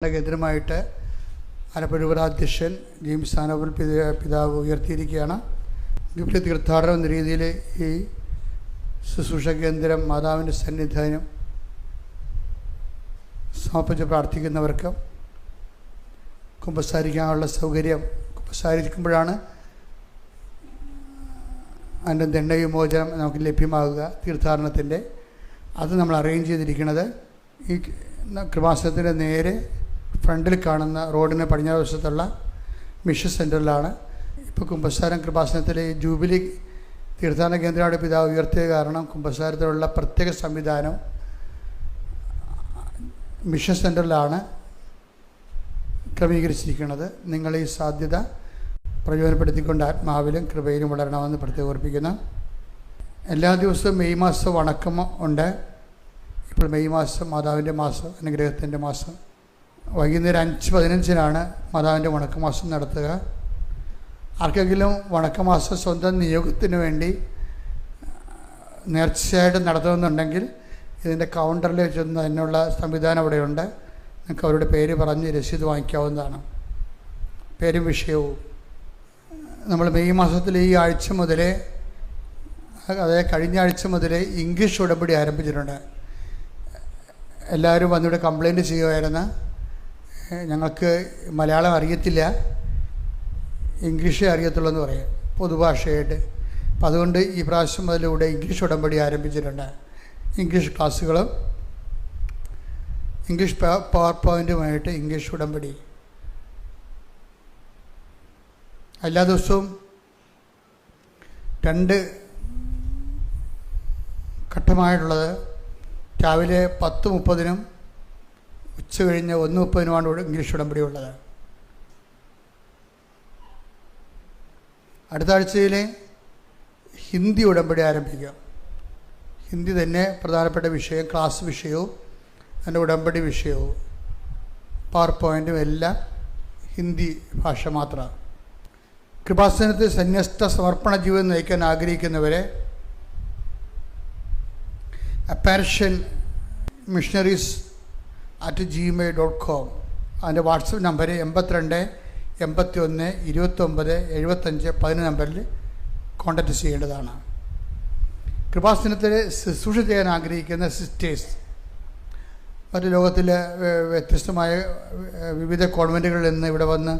കേന്ദ്രമായിട്ട് Alappuzha James ആനോബൽ പിതാവ് ഉയർത്തിയിരിക്കുകയാണ്. Gift തീർത്ഥാടനം എന്ന രീതിയിൽ ഈ ശുശ്രൂഷ കേന്ദ്രം മാതാവിൻ്റെ സന്നിധാനം സമർപ്പിച്ച് പ്രാർത്ഥിക്കുന്നവർക്ക് കുമ്പസാരിക്കാനുള്ള സൗകര്യം, കുമ്പസാരിക്കുമ്പോഴാണ് അതിൻ്റെ ദണ്ഡവിമോചനം നമുക്ക് ലഭ്യമാകുക തീർത്ഥാടനത്തിൻ്റെ. അത് നമ്മൾ അറേഞ്ച് ചെയ്തിരിക്കുന്നത് ഈ കൃപാസനത്തിൻ്റെ നേരെ ഫ്രണ്ടിൽ കാണുന്ന റോഡിന് പടിഞ്ഞാറ് വശത്തുള്ള മിഷൻ സെൻറ്ററിലാണ്. ഇപ്പോൾ കുമ്പസാരം കൃപാസനത്തിലെ ജൂബിലി തീർത്ഥാടന കേന്ദ്രയുടെ പിതാവ് ഉയർത്തിയ കാരണം കുമ്പസാരത്തിലുള്ള പ്രത്യേക സംവിധാനം മിഷൻ സെൻറ്ററിലാണ് ക്രമീകരിച്ചിരിക്കുന്നത്. നിങ്ങൾ ഈ സാധ്യത പ്രയോജനപ്പെടുത്തിക്കൊണ്ട് ആത്മാവിലും കൃപയിലും വളരണമെന്ന് പ്രത്യേകം ഓർപ്പിക്കുന്നു. എല്ലാ ദിവസവും മെയ് മാസം വണക്കം ഉണ്ട്. ഇപ്പോൾ മെയ് മാസം മാതാവിൻ്റെ മാസം, അനുഗ്രഹത്തിൻ്റെ മാസം. വൈകുന്നേരം 5:15 മാതാവിൻ്റെ വണക്കമാസം നടത്തുക. ആർക്കെങ്കിലും വണക്കമാസം സ്വന്തം നിയോഗത്തിന് വേണ്ടി നേർച്ചയായിട്ട് നടത്തുമെന്നുണ്ടെങ്കിൽ ഇതിൻ്റെ കൗണ്ടറിൽ ചെന്ന് അതിനുള്ള സംവിധാനം അവിടെയുണ്ട്. നിങ്ങൾക്ക് അവരുടെ പേര് പറഞ്ഞ് രസീത് വാങ്ങിക്കാവുന്നതാണ്. പേരും വിഷയവും. നമ്മൾ മെയ് മാസത്തിൽ ഈ ആഴ്ച മുതലേ, അതായത് കഴിഞ്ഞ ആഴ്ച മുതലേ ഇംഗ്ലീഷ് ഉടമ്പടി ആരംഭിച്ചിട്ടുണ്ട്. എല്ലാവരും വന്നിവിടെ കംപ്ലയിൻറ്റ് ചെയ്യുമായിരുന്നു, ഞങ്ങൾക്ക് മലയാളം അറിയത്തില്ല, ഇംഗ്ലീഷേ അറിയത്തുള്ളൂ എന്ന് പറയും പൊതുഭാഷയായിട്ട്. അപ്പം അതുകൊണ്ട് ഈ പ്രാവശ്യം മുതലൂടെ ഇംഗ്ലീഷ് ഉടമ്പടി ആരംഭിച്ചിട്ടുണ്ട്. ഇംഗ്ലീഷ് ക്ലാസ്സുകളും ഇംഗ്ലീഷ് പവർ പോയിൻറ്റുമായിട്ട് ഇംഗ്ലീഷ് ഉടമ്പടി എല്ലാ ദിവസവും 2 ഘട്ടമായിട്ടുള്ളത്. രാവിലെ 10:30 ഉച്ച കഴിഞ്ഞ് 1:30 ഇംഗ്ലീഷ് ഉടമ്പടി ഉള്ളത്. അടുത്ത ആഴ്ചയിൽ ഹിന്ദി ഉടമ്പടി ആരംഭിക്കുക. ഹിന്ദി തന്നെ പ്രധാനപ്പെട്ട വിഷയം, ക്ലാസ് വിഷയവും അതിൻ്റെ ഉടമ്പടി വിഷയവും പവർ പോയിൻറ്റും എല്ലാം ഹിന്ദി ഭാഷ മാത്രമാണ്. കൃപാസനത്തിൽ സന്യസ്ത സമർപ്പണ ജീവിതം നയിക്കാൻ ആഗ്രഹിക്കുന്നവരെ അപ്പാരിഷൻ missionaries@gmail.com അതിൻ്റെ വാട്സപ്പ് നമ്പർ 82 81 29 75 10 നമ്പറിൽ കോൺടാക്റ്റ് ചെയ്യേണ്ടതാണ്. കൃപാസനത്തിൽ ശുശ്രൂഷ ചെയ്യാൻ ആഗ്രഹിക്കുന്ന സിസ്റ്റേഴ്സ് മറ്റു ലോകത്തിലെ വ്യത്യസ്തമായ വിവിധ കോൺവെൻറ്റുകളിൽ നിന്ന് ഇവിടെ വന്ന്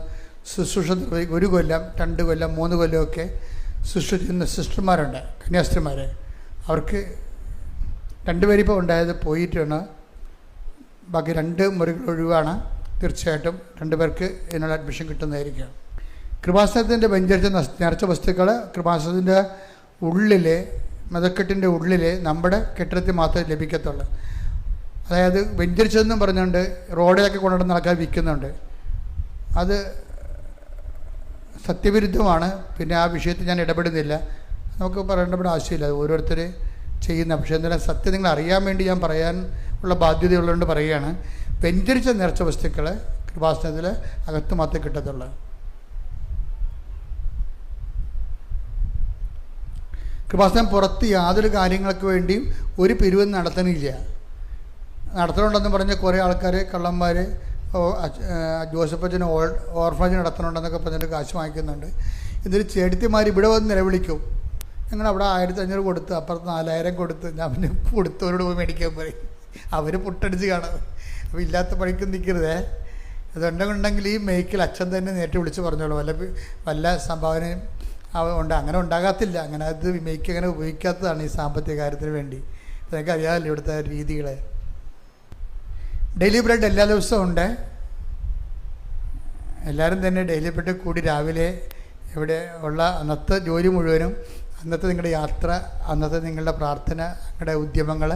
ശുശ്രൂഷ 1 കൊല്ലം 2 കൊല്ലം 3 കൊല്ലമൊക്കെ ശുശ്രൂഷ ചെയ്യുന്ന സിസ്റ്റർമാരുണ്ട്, കന്യാസ്ത്രീമാർ. അവർക്ക് 2 പേരിപ്പോൾ ഉണ്ടായത് പോയിട്ടാണ്. ബാക്കി 2 മുറികൾ ഒഴിവാണ്. തീർച്ചയായിട്ടും 2 പേർക്ക് ഇതിനുള്ള അഡ്മിഷൻ കിട്ടുന്നതായിരിക്കും. കൃപാസനത്തിൻ്റെ വെഞ്ചരിച്ച നിറച്ച വസ്തുക്കൾ കൃപാസനത്തിൻ്റെ ഉള്ളിൽ, മതക്കെട്ടിൻ്റെ ഉള്ളിൽ നമ്മുടെ കെട്ടിടത്തിൽ മാത്രമേ ലഭിക്കത്തുള്ളൂ. അതായത് വെഞ്ചരിച്ചതെന്നും പറഞ്ഞുകൊണ്ട് റോഡിലൊക്കെ കൊണ്ടുവന്ന് ആൾക്കാർ വിൽക്കുന്നുണ്ട്. അത് സത്യവിരുദ്ധമാണ്. പിന്നെ ആ വിഷയത്തിൽ ഞാൻ ഇടപെടുന്നില്ല, നമുക്ക് പറയേണ്ടപ്പെടാൻ ആവശ്യമില്ല. അത് ഓരോരുത്തർ ചെയ്യുന്ന. പക്ഷേ എന്തായാലും സത്യം നിങ്ങൾ അറിയാൻ വേണ്ടി ഞാൻ പറയാൻ ഉള്ള ബാധ്യതയുള്ളതുകൊണ്ട് പറയുകയാണ്. വെഞ്ചരിച്ച നിറച്ച വസ്തുക്കൾ കൃപാസനത്തിൽ അകത്ത് മാത്രമേ കിട്ടത്തുള്ളൂ. കൃപാസനം പുറത്ത് യാതൊരു കാര്യങ്ങൾക്ക് വേണ്ടിയും ഒരു പിരിവും നടത്തണില്ല. നടത്തണുണ്ടെന്ന് പറഞ്ഞ് കുറേ ആൾക്കാർ, കള്ളന്മാർ, ജോസഫച്ചന് ഓർഫനേജ് നടത്തണുണ്ടെന്നൊക്കെ പറഞ്ഞിട്ട് കാശ് വാങ്ങിക്കുന്നുണ്ട്. ഇതിൽ ചേട്ടത്തിമാർ ഇവിടെ വന്ന് നിലവിളിക്കും, ഞങ്ങൾ അവിടെ 1500 കൊടുത്ത് അപ്പുറത്ത് 4000 കൊടുത്ത്. ഞാൻ പിന്നെ കൊടുത്തവരോട് പോയി മേടിക്കാൻ പറയും. അവർ പുട്ടടിച്ച് കാണും. അപ്പോൾ ഇല്ലാത്ത പണിക്കും നിൽക്കരുതേ. അതുണ്ടെങ്കിൽ ഈ മേക്കിൽ അച്ഛൻ തന്നെ നേരിട്ട് വിളിച്ച് പറഞ്ഞോളൂ, വല്ല സംഭാവനയും ഉണ്ട്. അങ്ങനെ ഉണ്ടാകത്തില്ല. അങ്ങനെ അത് മേക്ക് അങ്ങനെ ഉപയോഗിക്കാത്തതാണ് ഈ സാമ്പത്തിക കാര്യത്തിന് വേണ്ടി. നിങ്ങൾക്ക് അറിയാമല്ലോ ഇവിടുത്തെ രീതികൾ. ഡെയിലി ബ്രെഡ് എല്ലാ ദിവസവും ഉണ്ട്. എല്ലാവരും തന്നെ ഡെയിലി ബ്രെഡ് കൂടി രാവിലെ ഇവിടെ ഉള്ള അന്നത്തെ ജോലി മുഴുവനും, അന്നത്തെ നിങ്ങളുടെ യാത്ര, അന്നത്തെ നിങ്ങളുടെ പ്രാർത്ഥന, നിങ്ങളുടെ ഉദ്യമങ്ങൾ,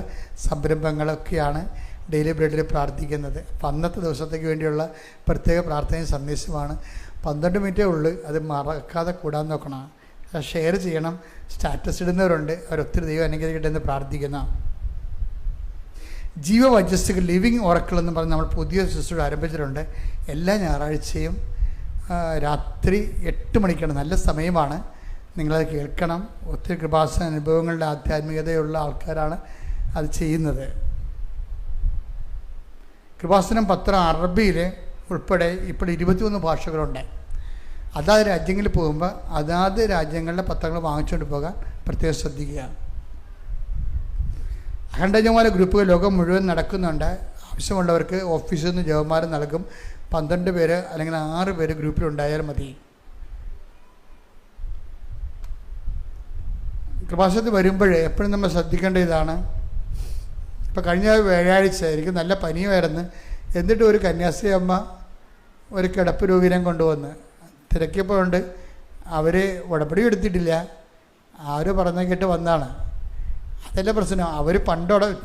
സംരംഭങ്ങളൊക്കെയാണ് ഡെയിലി ബ്രെഡിൽ പ്രാർത്ഥിക്കുന്നത്. അപ്പം അന്നത്തെ ദിവസത്തേക്ക് വേണ്ടിയുള്ള പ്രത്യേക പ്രാർത്ഥനയും സന്ദേശമാണ്. 12 മിനിറ്റേ ഉള്ളൂ. അത് മറക്കാതെ കൂടാൻ നോക്കണം. ഷെയർ ചെയ്യണം. സ്റ്റാറ്റസ് ഇടുന്നവരുണ്ട്, അവരൊത്തിരി ദൈവം അനുഗ്രഹിക്കട്ടെ എന്ന് പ്രാർത്ഥിക്കുന്ന. ജീവവചസ്സുകൾ ലിവിങ് ഓറക്കിൾ എന്ന് പറഞ്ഞ് നമ്മൾ പുതിയ ശുശ്രൂഷ ആരംഭിച്ചിട്ടുണ്ട്. എല്ലാ ഞായറാഴ്ചയും രാത്രി 8 മണിക്കാണ്. നല്ല സമയമാണ്, നിങ്ങളത് കേൾക്കണം. ഒത്തിരി കൃപാസന അനുഭവങ്ങളുടെ ആധ്യാത്മികതയുള്ള ആൾക്കാരാണ് അത് ചെയ്യുന്നത്. കൃപാസനം പത്രം അറബിയിൽ ഉൾപ്പെടെ ഇപ്പോൾ 21 ഭാഷകളുണ്ട്. അതാത് രാജ്യങ്ങളിൽ പോകുമ്പോൾ അതാത് രാജ്യങ്ങളിലെ പത്രങ്ങൾ വാങ്ങിച്ചുകൊണ്ട് പോകാൻ പ്രത്യേകം ശ്രദ്ധിക്കുക. അഖണ്ഡജമാല ഗ്രൂപ്പുകൾ ലോകം മുഴുവൻ നടക്കുന്നുണ്ട്. ആവശ്യമുള്ളവർക്ക് ഓഫീസിൽ നിന്ന് ജവന്മാർ നൽകും. 12 പേര് അല്ലെങ്കിൽ 6 പേര് ഗ്രൂപ്പിലുണ്ടായാൽ മതി. കൃപാസനത്തിൽ വരുമ്പോൾ എപ്പോഴും നമ്മൾ ശ്രദ്ധിക്കേണ്ട ഇതാണ്. ഇപ്പോൾ കഴിഞ്ഞ വ്യാഴാഴ്ച എനിക്ക് നല്ല പനിയായിരുന്നു. എന്നിട്ട് ഒരു കന്യാസ്ത്രീ അമ്മ ഒരു കിടപ്പ് രോഗിനെ കൊണ്ടുവന്ന് തിരക്കിയപ്പോൾ ഉണ്ട്. അവർ ഉടമ്പടി എടുത്തിട്ടില്ല, ആരും പറഞ്ഞു കേട്ട് വന്നതാണ്. അതല്ല പ്രശ്നം. അവർ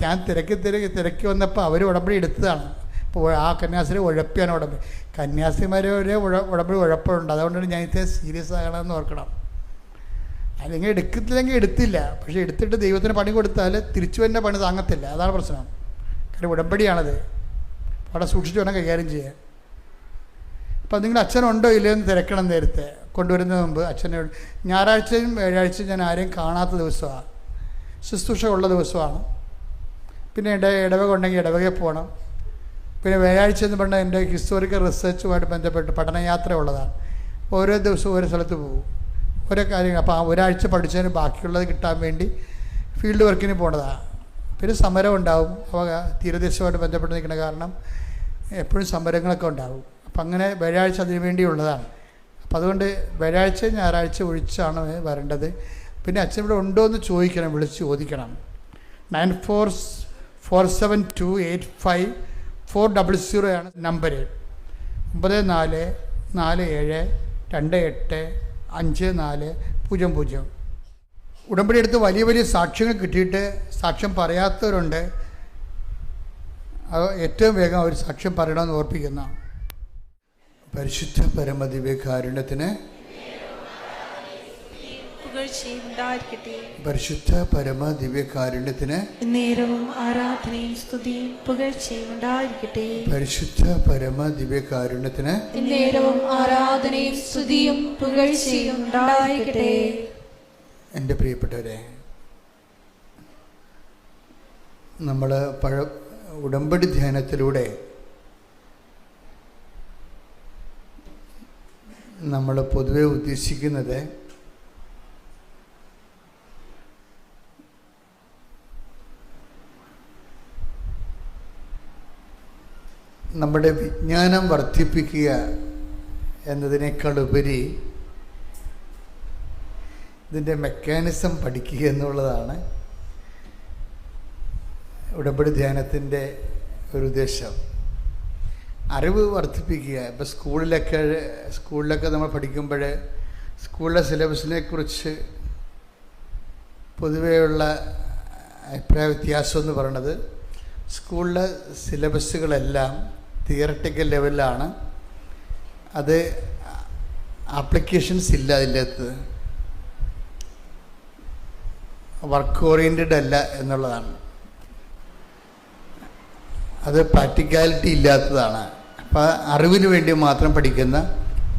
ഞാൻ തിരക്കി വന്നപ്പോൾ അവർ ഉടമ്പടി എടുത്തതാണ്. ഇപ്പോൾ ആ കന്യാസ്ത്രീ ഉഴപ്പിയാണ് ഉടമ്പടി. കന്യാസ്ത്രീമാരെ ഉടമ്പടി ഉഴപ്പമുണ്ട്. അതുകൊണ്ടാണ് ഞാൻ ഇത് സീരിയസ് ആകണമെന്ന് ഓർക്കണം. അല്ലെങ്കിൽ എടുക്കത്തില്ലെങ്കിൽ എടുത്തില്ല. പക്ഷേ എടുത്തിട്ട് ദൈവത്തിന് പണി കൊടുത്താൽ തിരിച്ചു വരുന്ന പണി താങ്ങത്തില്ല. അതാണ് പ്രശ്നം. കാരണം ഉടമ്പടിയാണത്. അവിടെ സൂക്ഷിച്ച് വേണം കൈകാര്യം ചെയ്യാൻ. അപ്പം നിങ്ങൾ അച്ഛനുണ്ടോ ഇല്ലയോ എന്ന് തിരക്കണം. നേരത്തെ കൊണ്ടുവരുന്നതിന് മുമ്പ് അച്ഛനോട്. ഞായറാഴ്ചയും വ്യാഴാഴ്ചയും ഞാൻ ആരെയും കാണാത്ത ദിവസമാണ്, ശുശ്രൂഷ ഉള്ള ദിവസമാണ്. പിന്നെ ഇടവക ഉണ്ടെങ്കിൽ ഇടവകയിൽ പോകണം. പിന്നെ വ്യാഴാഴ്ച എന്ന് പറഞ്ഞാൽ എൻ്റെ ഹിസ്റ്റോറിക്കൽ റിസർച്ചുമായിട്ട് ബന്ധപ്പെട്ട് പഠനയാത്ര ഉള്ളതാണ്. ഓരോ ദിവസവും ഓരോ സ്ഥലത്ത് പോകും, ഓരോ കാര്യങ്ങൾ. അപ്പോൾ ആ ഒരാഴ്ച പഠിച്ചതിന് ബാക്കിയുള്ളത് കിട്ടാൻ വേണ്ടി ഫീൽഡ് വർക്കിന് പോണതാണ്. പിന്നെ സമരം ഉണ്ടാവും. അപ്പോൾ തീരദേശവുമായിട്ട് ബന്ധപ്പെട്ട് നിൽക്കുന്ന കാരണം എപ്പോഴും സമരങ്ങളൊക്കെ ഉണ്ടാവും. അപ്പം അങ്ങനെ വ്യാഴാഴ്ച അതിനു വേണ്ടിയുള്ളതാണ്. അപ്പം അതുകൊണ്ട് വ്യാഴാഴ്ച ഞായറാഴ്ച ഒഴിച്ചാണ് വരേണ്ടത്. പിന്നെ അച്ഛൻ ഇവിടെ ഉണ്ടോ എന്ന് ചോദിക്കണം, വിളിച്ച് ചോദിക്കണം. 9447285400 ആണ് നമ്പർ. 9447285400. ഉടമ്പടി എടുത്ത് വലിയ വലിയ സാക്ഷ്യങ്ങൾ കിട്ടിയിട്ട് സാക്ഷ്യം പറയാത്തവരുണ്ട്. അത് ഏറ്റവും വേഗം അവർ സാക്ഷ്യം പറയണമെന്ന് ഓർപ്പിക്കുന്ന പരിശുദ്ധ പരമദിവ്യകാരുണ്യത്തിന് പരിശുദ്ധ പരമദിവ്യകാരുണ്യത്തിന് നേരവും ആരാധനയും സ്തുതിയും പുകഴ്ചയും ഉണ്ടായിരിക്കട്ടെ. പരിശുദ്ധ പരമദിവ്യകാരുണ്യത്തിന് നേരവും ആരാധനയും സ്തുതിയും പുകഴ്ചയും ഉണ്ടായിരിക്കട്ടെ. എൻ്റെ പ്രിയപ്പെട്ടവരെ, നമ്മൾ ഉടമ്പടി ധ്യാനത്തിലൂടെ നമ്മൾ പൊതുവെ ഉദ്ദേശിക്കുന്നത് നമ്മുടെ വിജ്ഞാനം വർദ്ധിപ്പിക്കുക എന്നതിനേക്കാൾ ഉപരി ഇതിൻ്റെ മെക്കാനിസം പഠിക്കുക എന്നുള്ളതാണ് ഉടമ്പടി ധ്യാനത്തിൻ്റെ ഒരു ഉദ്ദേശം. അറിവ് വർദ്ധിപ്പിക്കുക. ഇപ്പോൾ സ്കൂളിലൊക്കെ നമ്മൾ പഠിക്കുമ്പോൾ സ്കൂളിലെ സിലബസിനെ കുറിച്ച് പൊതുവെയുള്ള അഭിപ്രായ വ്യത്യാസം എന്ന് പറയുന്നത് സ്കൂളിലെ സിലബസുകളെല്ലാം തിയറട്ടിക്കൽ ലെവലിലാണ്. അത് ആപ്ലിക്കേഷൻസ് ഇല്ല അതിൻ്റകത്ത്. വർക്ക് ഓറിയൻറ്റഡ് അല്ല എന്നുള്ളതാണ്. അത് പ്രാക്ടിക്കാലിറ്റി ഇല്ലാത്തതാണ്. അപ്പോൾ അറിവിന് വേണ്ടി മാത്രം പഠിക്കുന്ന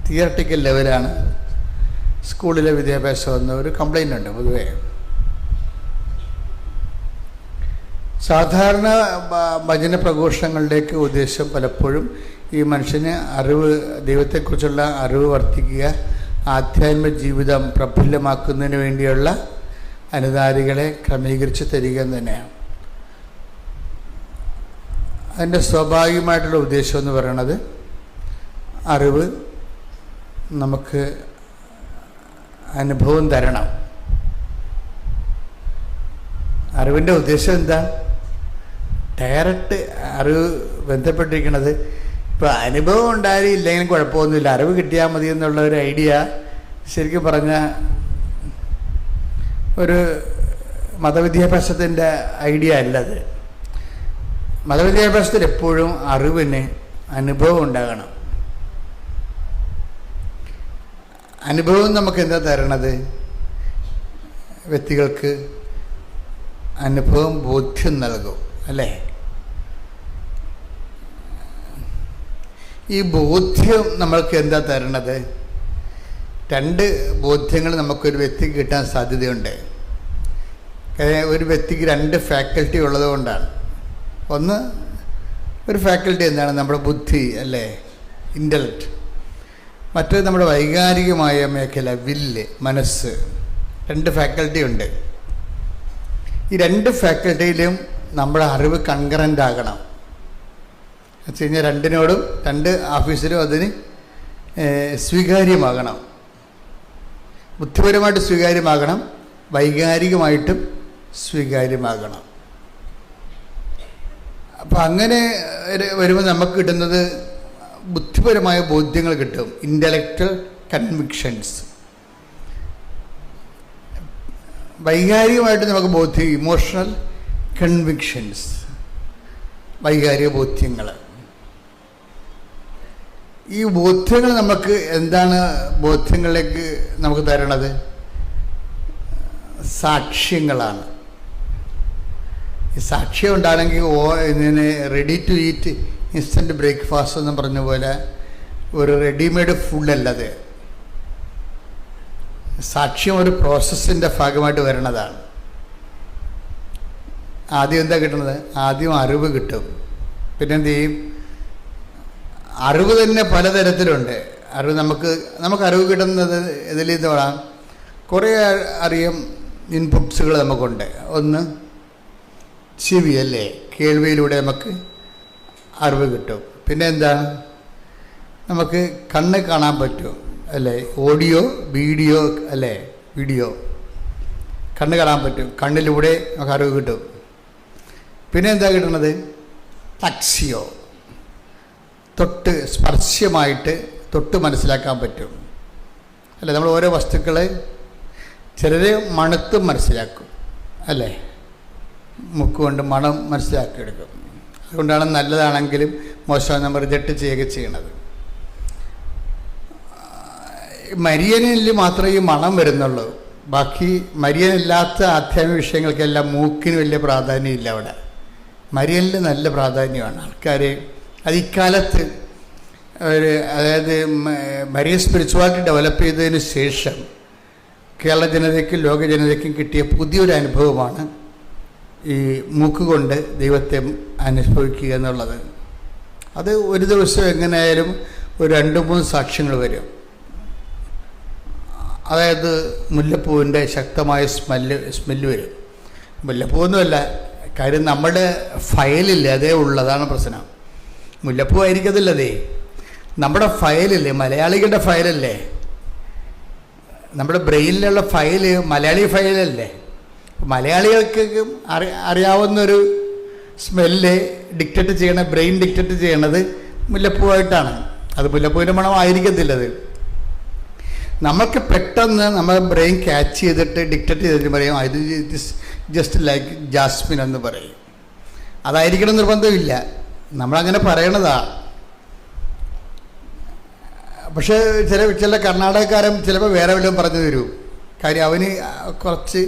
തിയറട്ടിക്കൽ ലെവലാണ് സ്കൂളിലെ വിദ്യാഭ്യാസം എന്ന ഒരു കംപ്ലൈൻ്റ് ഉണ്ട് പൊതുവേ. സാധാരണ ഭജന പ്രഘോഷങ്ങളുടെയൊക്കെ ഉദ്ദേശം പലപ്പോഴും ഈ മനുഷ്യന് അറിവ്, ദൈവത്തെക്കുറിച്ചുള്ള അറിവ് വർദ്ധിക്കുക, ആധ്യാത്മിക ജീവിതം പ്രഫുല്ലമാക്കുന്നതിന് വേണ്ടിയുള്ള അനുധാരികളെ ക്രമീകരിച്ച് തരിക എന്ന് തന്നെയാണ്. അതിൻ്റെ സ്വാഭാവികമായിട്ടുള്ള ഉദ്ദേശം എന്ന് പറയുന്നത് അറിവ് നമുക്ക് അനുഭവം തരണം. അറിവിൻ്റെ ഉദ്ദേശം എന്താ? ഡയറക്റ്റ് അറിവ് ബന്ധപ്പെട്ടിരിക്കുന്നത് ഇപ്പോൾ അനുഭവം ഉണ്ടായാലും ഇല്ലെങ്കിലും കുഴപ്പമൊന്നുമില്ല, അറിവ് കിട്ടിയാൽ മതി എന്നുള്ള ഒരു ഐഡിയ ശരിക്കും പറഞ്ഞാൽ ഒരു മതവിദ്യാഭ്യാസത്തിൻ്റെ ഐഡിയ അല്ലത്. മതവിദ്യാഭ്യാസത്തിൽ എപ്പോഴും അറിവിന് അനുഭവം ഉണ്ടാകണം. അനുഭവം നമുക്ക് എന്താ തരണത്? വ്യക്തികൾക്ക് അനുഭവം ബോധ്യം നൽകും, അല്ലേ? ഈ ബോധ്യം നമ്മൾക്ക് എന്താ തരണത്? രണ്ട് ബോധ്യങ്ങൾ നമുക്കൊരു വ്യക്തിക്ക് കിട്ടാൻ സാധ്യതയുണ്ട്. ഒരു വ്യക്തിക്ക് രണ്ട് ഫാക്കൽറ്റി ഉള്ളത് കൊണ്ടാണ്. ഒന്ന് ഒരു ഫാക്കൽറ്റി എന്താണ്? നമ്മുടെ ബുദ്ധി അല്ലേ, ഇൻ്റലക്റ്റ്. മറ്റൊരു നമ്മുടെ വൈകാരികമായ മേഖല, വില്ല്, മനസ്സ്. 2 ഫാക്കൽറ്റി ഉണ്ട്. ഈ 2 ഫാക്കൽറ്റിയിലും നമ്മുടെ അറിവ് കൺകറൻ്റ് ആകണം. വെച്ച് കഴിഞ്ഞാൽ 2നോടും 2 ഓഫീസിലും അതിന് സ്വീകാര്യമാകണം. ബുദ്ധിപരമായിട്ട് സ്വീകാര്യമാകണം, വൈകാരികമായിട്ടും സ്വീകാര്യമാകണം. അപ്പം അങ്ങനെ വരുമ്പോൾ നമുക്ക് കിട്ടുന്നത് ബുദ്ധിപരമായ ബോധ്യങ്ങൾ കിട്ടും, ഇൻ്റലക്ച്വൽ കൺവിക്ഷൻസ്. വൈകാരികമായിട്ട് നമുക്ക് ബോധ്യം, ഇമോഷണൽ കൺവിക്ഷൻസ്, വൈകാരിക ബോധ്യങ്ങൾ. ഈ ബോധ്യങ്ങൾ നമുക്ക് എന്താണ് ബോധ്യങ്ങളിലേക്ക് നമുക്ക് തരണത്? സാക്ഷ്യങ്ങളാണ്. ഈ സാക്ഷ്യം ഉണ്ടാണെങ്കിൽ ഇങ്ങനെ ready to eat instant breakfast എന്ന് പറഞ്ഞ പോലെ ഒരു റെഡിമെയ്ഡ് ഫുഡല്ലത്. സാക്ഷ്യം ഒരു പ്രോസസ്സിൻ്റെ ഭാഗമായിട്ട് വരണതാണ്. ആദ്യം എന്താ കിട്ടുന്നത്? ആദ്യം അറിവ് കിട്ടും. പിന്നെന്ത് ചെയ്യും? അറിവ് തന്നെ പലതരത്തിലുണ്ട്. അറിവ് നമുക്ക് അറിവ് കിട്ടുന്നത് ഇതിൽ ഇതോടാം കുറേ അറിയാം ഇൻപുട്സുകൾ നമുക്കുണ്ട്. ഒന്ന് ചെവി അല്ലേ, കേൾവിയിലൂടെ നമുക്ക് അറിവ് കിട്ടും. പിന്നെ എന്താണ്? നമുക്ക് കണ്ണ് കാണാൻ പറ്റും അല്ലേ, ഓഡിയോ, വീഡിയോ അല്ലേ, വീഡിയോ കണ്ണ് കാണാൻ പറ്റും, കണ്ണിലൂടെ നമുക്ക് അറിവ് കിട്ടും. പിന്നെ എന്താ കിട്ടുന്നത്? ടക്സിയോ, തൊട്ട് സ്പർശ്യമായിട്ട് തൊട്ട് മനസ്സിലാക്കാൻ പറ്റും അല്ലേ. നമ്മൾ ഓരോ വസ്തുക്കളെ ചിലർ മണത്തും മനസ്സിലാക്കും അല്ലേ, മുക്കുകൊണ്ട് മണം മനസ്സിലാക്കിയെടുക്കും. അതുകൊണ്ടാണ് നല്ലതാണെങ്കിലും മോശം നമ്മൾ റിജക്റ്റ് ചെയ്യുക ചെയ്യണത്. മരിയനിൽ മാത്രമേ ഈ മണം വരുന്നുള്ളൂ. ബാക്കി മരിയനില്ലാത്ത ആധ്യാത്മിക വിഷയങ്ങൾക്കെല്ലാം മൂക്കിന് വലിയ പ്രാധാന്യമില്ല. അവിടെ മരിയനിൽ നല്ല പ്രാധാന്യമാണ്. ആൾക്കാർ അത് ഇക്കാലത്ത് അതായത് മരിയൻ സ്പിരിച്വാലിറ്റി ഡെവലപ്പ് ചെയ്തതിന് ശേഷം കേരള ജനതയ്ക്കും ലോക ജനതയ്ക്കും കിട്ടിയ പുതിയൊരു അനുഭവമാണ് ഈ മൂക്കുകൊണ്ട് ദൈവത്തെ അനുഭവിക്കുക എന്നുള്ളത്. അത് ഒരു ദിവസം എങ്ങനെയായാലും ഒരു 2-3 സാക്ഷ്യങ്ങൾ വരും. അതായത് മുല്ലപ്പൂവിൻ്റെ ശക്തമായ സ്മെല്ല് വരും. മുല്ലപ്പൂവൊന്നുമല്ല, കാര്യം നമ്മുടെ ഫയലില്ലേ അതേ ഉള്ളതാണ് പ്രശ്നം. മുല്ലപ്പൂ ആയിരിക്കത്തില്ലതേ, നമ്മുടെ ഫയലില്ലേ, മലയാളികളുടെ ഫയലല്ലേ, നമ്മുടെ ബ്രെയിനിലുള്ള ഫയല് മലയാളി ഫയലല്ലേ. മലയാളികൾക്ക് അറിയാവുന്നൊരു സ്മെല്ല് ഡിക്റ്റേറ്റ് ചെയ്യണ, ബ്രെയിൻ ഡിക്റ്റേറ്റ് ചെയ്യണത് മുല്ലപ്പൂവായിട്ടാണ്. അത് മുല്ലപ്പൂവിൻ്റെ മണം ആയിരിക്കത്തില്ലത്. നമുക്ക് പെട്ടെന്ന് നമ്മൾ ബ്രെയിൻ ക്യാച്ച് ചെയ്തിട്ട് ഡിക്റ്റേറ്റ് ചെയ്തിട്ട് പറയും ഇത് ജസ്റ്റ് ലൈക്ക് ജാസ്മിൻ എന്ന് പറയും. അതായിരിക്കണം നിർബന്ധമില്ല, നമ്മളങ്ങനെ പറയണതാണ്. പക്ഷേ ചില കർണാടകക്കാരൻ ചിലപ്പോൾ വേറെ വല്ലതും പറഞ്ഞു തരും. കാര്യം അവന് കുറച്ച്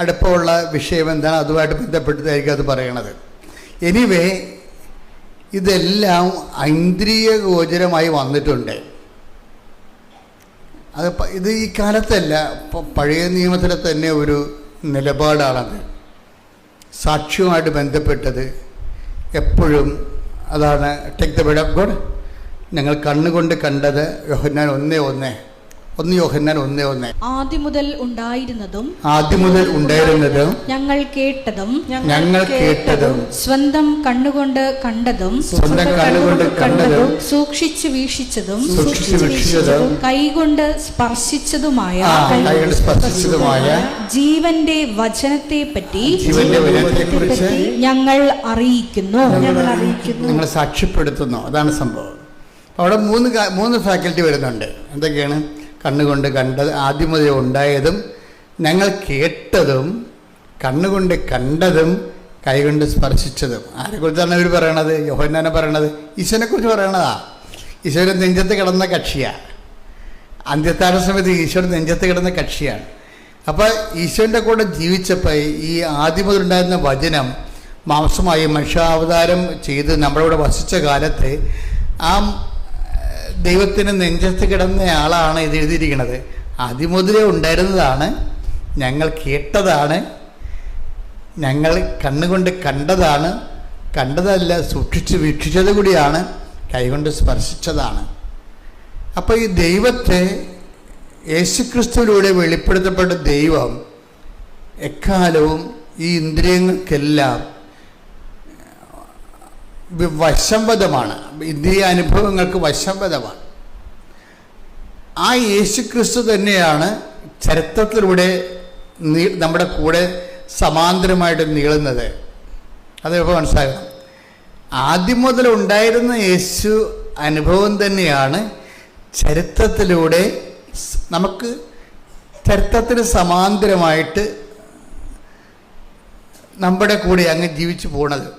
അടുപ്പമുള്ള വിഷയം എന്താണ് അതുമായിട്ട് ബന്ധപ്പെട്ടിട്ടായിരിക്കും അത് പറയണത്. എനിവേ ഇതെല്ലാം ഇന്ദ്രിയ ഗോചരമായി വന്നിട്ടുണ്ട്. ഇത് ഈ കാലത്തല്ല, പഴയ നിയമത്തിലെ തന്നെ ഒരു നിലപാടാണത്. സാക്ഷ്യവുമായിട്ട് ബന്ധപ്പെട്ടത് എപ്പോഴും അതാണ് take the word of God. ഞങ്ങൾ കണ്ണുകൊണ്ട് കണ്ടത് യോഹന്നാൻ 1:1. ആദ്യം മുതൽ ഉണ്ടായിരുന്നതും ഞങ്ങൾ കേട്ടതും സ്വന്തം കണ്ണുകൊണ്ട് കണ്ടതും സൂക്ഷിച്ചു വീക്ഷിച്ചതും കൈകൊണ്ട് സ്പർശിച്ചതുമായ ജീവന്റെ വചനത്തെ പറ്റി ഞങ്ങൾ അറിയിക്കുന്നു. ഞങ്ങൾ സാക്ഷ്യപ്പെടുത്തുന്നു. അതാണ് സംഭവം. അവിടെ മൂന്ന് ഫാക്കൽറ്റി വരുന്നുണ്ട്. എന്തൊക്കെയാണ്? കണ്ണുകൊണ്ട് കണ്ടത്, ആദ്യം മുതൽ ഉണ്ടായതും, ഞങ്ങൾ കേട്ടതും, കണ്ണുകൊണ്ട് കണ്ടതും, കൈകൊണ്ട് സ്പർശിച്ചതും. ആരെക്കുറിച്ചാണ് അവർ പറയണത്? യോഹന്നാനെ പറയണത് ഈശോനെക്കുറിച്ച് പറയണതാ. ഈശോയുടെ നെഞ്ചത്ത് കിടന്ന കക്ഷിയാണ്. അന്ത്യത്താഴ സമയത്ത് ഈശോയുടെ നെഞ്ചത്ത് കിടന്ന കക്ഷിയാണ്. അപ്പോൾ ഈശോൻ്റെ കൂടെ ജീവിച്ചപ്പോൾ ഈ ആദ്യം മുതലുണ്ടായിരുന്ന വചനം മാംസമായി മനുഷ്യാവതാരം ചെയ്ത് നമ്മളിവിടെ വസിച്ച കാലത്ത് ആ ദൈവത്തിന് നെഞ്ചത്ത് കിടന്നയാളാണ് ഇത് എഴുതിയിരിക്കുന്നത്. ആദ്യം മുതലേ ഉണ്ടായിരുന്നതാണ്, ഞങ്ങൾ കേട്ടതാണ്, ഞങ്ങൾ കണ്ണുകൊണ്ട് കണ്ടതാണ്, കണ്ടതല്ല, സൂക്ഷിച്ച് വീക്ഷിച്ചത് കൂടിയാണ്, കൈകൊണ്ട് സ്പർശിച്ചതാണ്. അപ്പോൾ ഈ ദൈവത്തെ, യേശുക്രിസ്തുവിലൂടെ വെളിപ്പെടുത്തപ്പെട്ട ദൈവം എക്കാലവും ഈ ഇന്ദ്രിയങ്ങൾക്കെല്ലാം വശംവദമാണ്, ഇന്ദ്രിയ അനുഭവങ്ങൾക്ക് വശംവദമാണ്. ആ യേശുക്രിസ്തു തന്നെയാണ് ചരിത്രത്തിലൂടെ നമ്മുടെ കൂടെ സമാന്തരമായിട്ട് നീളുന്നത്. അതിപ്പോൾ മനസ്സിലാക്കണം. ആദ്യം മുതൽ ഉണ്ടായിരുന്ന യേശു അനുഭവം തന്നെയാണ് ചരിത്രത്തിലൂടെ നമുക്ക് ചരിത്രത്തിന് സമാന്തരമായിട്ട് നമ്മുടെ കൂടെ അങ്ങ് ജീവിച്ചു പോണത്.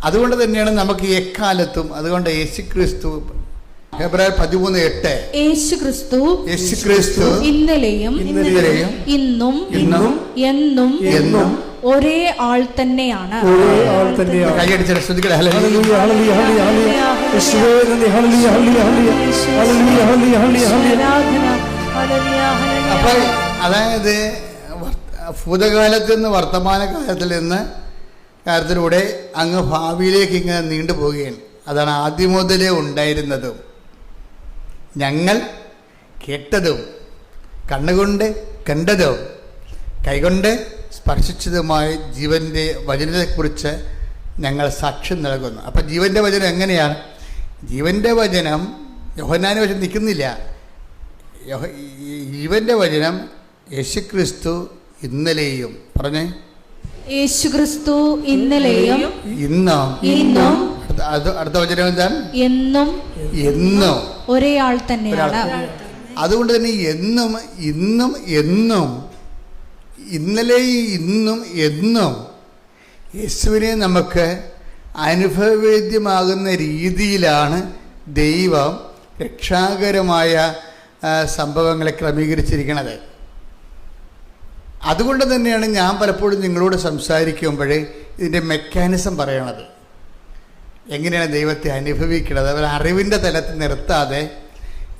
അതുകൊണ്ട് തന്നെയാണ് നമുക്ക് എക്കാലത്തും, അതുകൊണ്ട് യേശുക്രിസ്തു, ഹെബ്രായർ 13:8, യേശുക്രിസ്തു ഇന്നലെയും ഇന്നും എന്നും ഒരേ ആൾ തന്നെയാണ്. കൈയടിച്ച ശ്രദ്ധിക്കട്ടെ. അപ്പൊ അതായത് ഭൂതകാലത്തിൽ നിന്ന് വർത്തമാനകാലത്തിൽ നിന്ന് കാര്യത്തിലൂടെ അങ്ങ് ഭാവിയിലേക്ക് ഇങ്ങനെ നീണ്ടുപോവുകയാണ്. അതാണ് ആദ്യം മുതലേ ഉണ്ടായിരുന്നതും ഞങ്ങൾ കേട്ടതും കണ്ണുകൊണ്ട് കണ്ടതും കൈകൊണ്ട് സ്പർശിച്ചതുമായ ജീവൻ്റെ വചനത്തെക്കുറിച്ച് ഞങ്ങൾ സാക്ഷ്യം നൽകുന്നു. അപ്പം ജീവൻ്റെ വചനം എങ്ങനെയാണ്? ജീവൻ്റെ വചനം യോഹന്നാന് വചനം നിൽക്കുന്നില്ല. ജീവൻ്റെ വചനം യേശുക്രിസ്തു ഇന്നലെയും, പറഞ്ഞേ, യേശുക്രിസ്തു ഇന്നലെയും ഇന്നും അടുത്ത വചനം എന്താണ്? എന്നും ഒരേ ആൾ തന്നെയാണ്. അതുകൊണ്ട് തന്നെ എന്നും ഇന്നും എന്നും, ഇന്നലെയും ഇന്നും എന്നും യേശുവിനെ നമുക്ക് അനുഭവവേദ്യമാകുന്ന രീതിയിലാണ് ദൈവം രക്ഷാകരമായ സംഭവങ്ങളെ ക്രമീകരിച്ചിരിക്കുന്നത്. അതുകൊണ്ട് തന്നെയാണ് ഞാൻ പലപ്പോഴും നിങ്ങളോട് സംസാരിക്കുമ്പോൾ ഇതിൻ്റെ മെക്കാനിസം പറയണത്. എങ്ങനെയാണ് ദൈവത്തെ അനുഭവിക്കുന്നത്? അവർ അറിവിൻ്റെ തലത്തിൽ നിർത്താതെ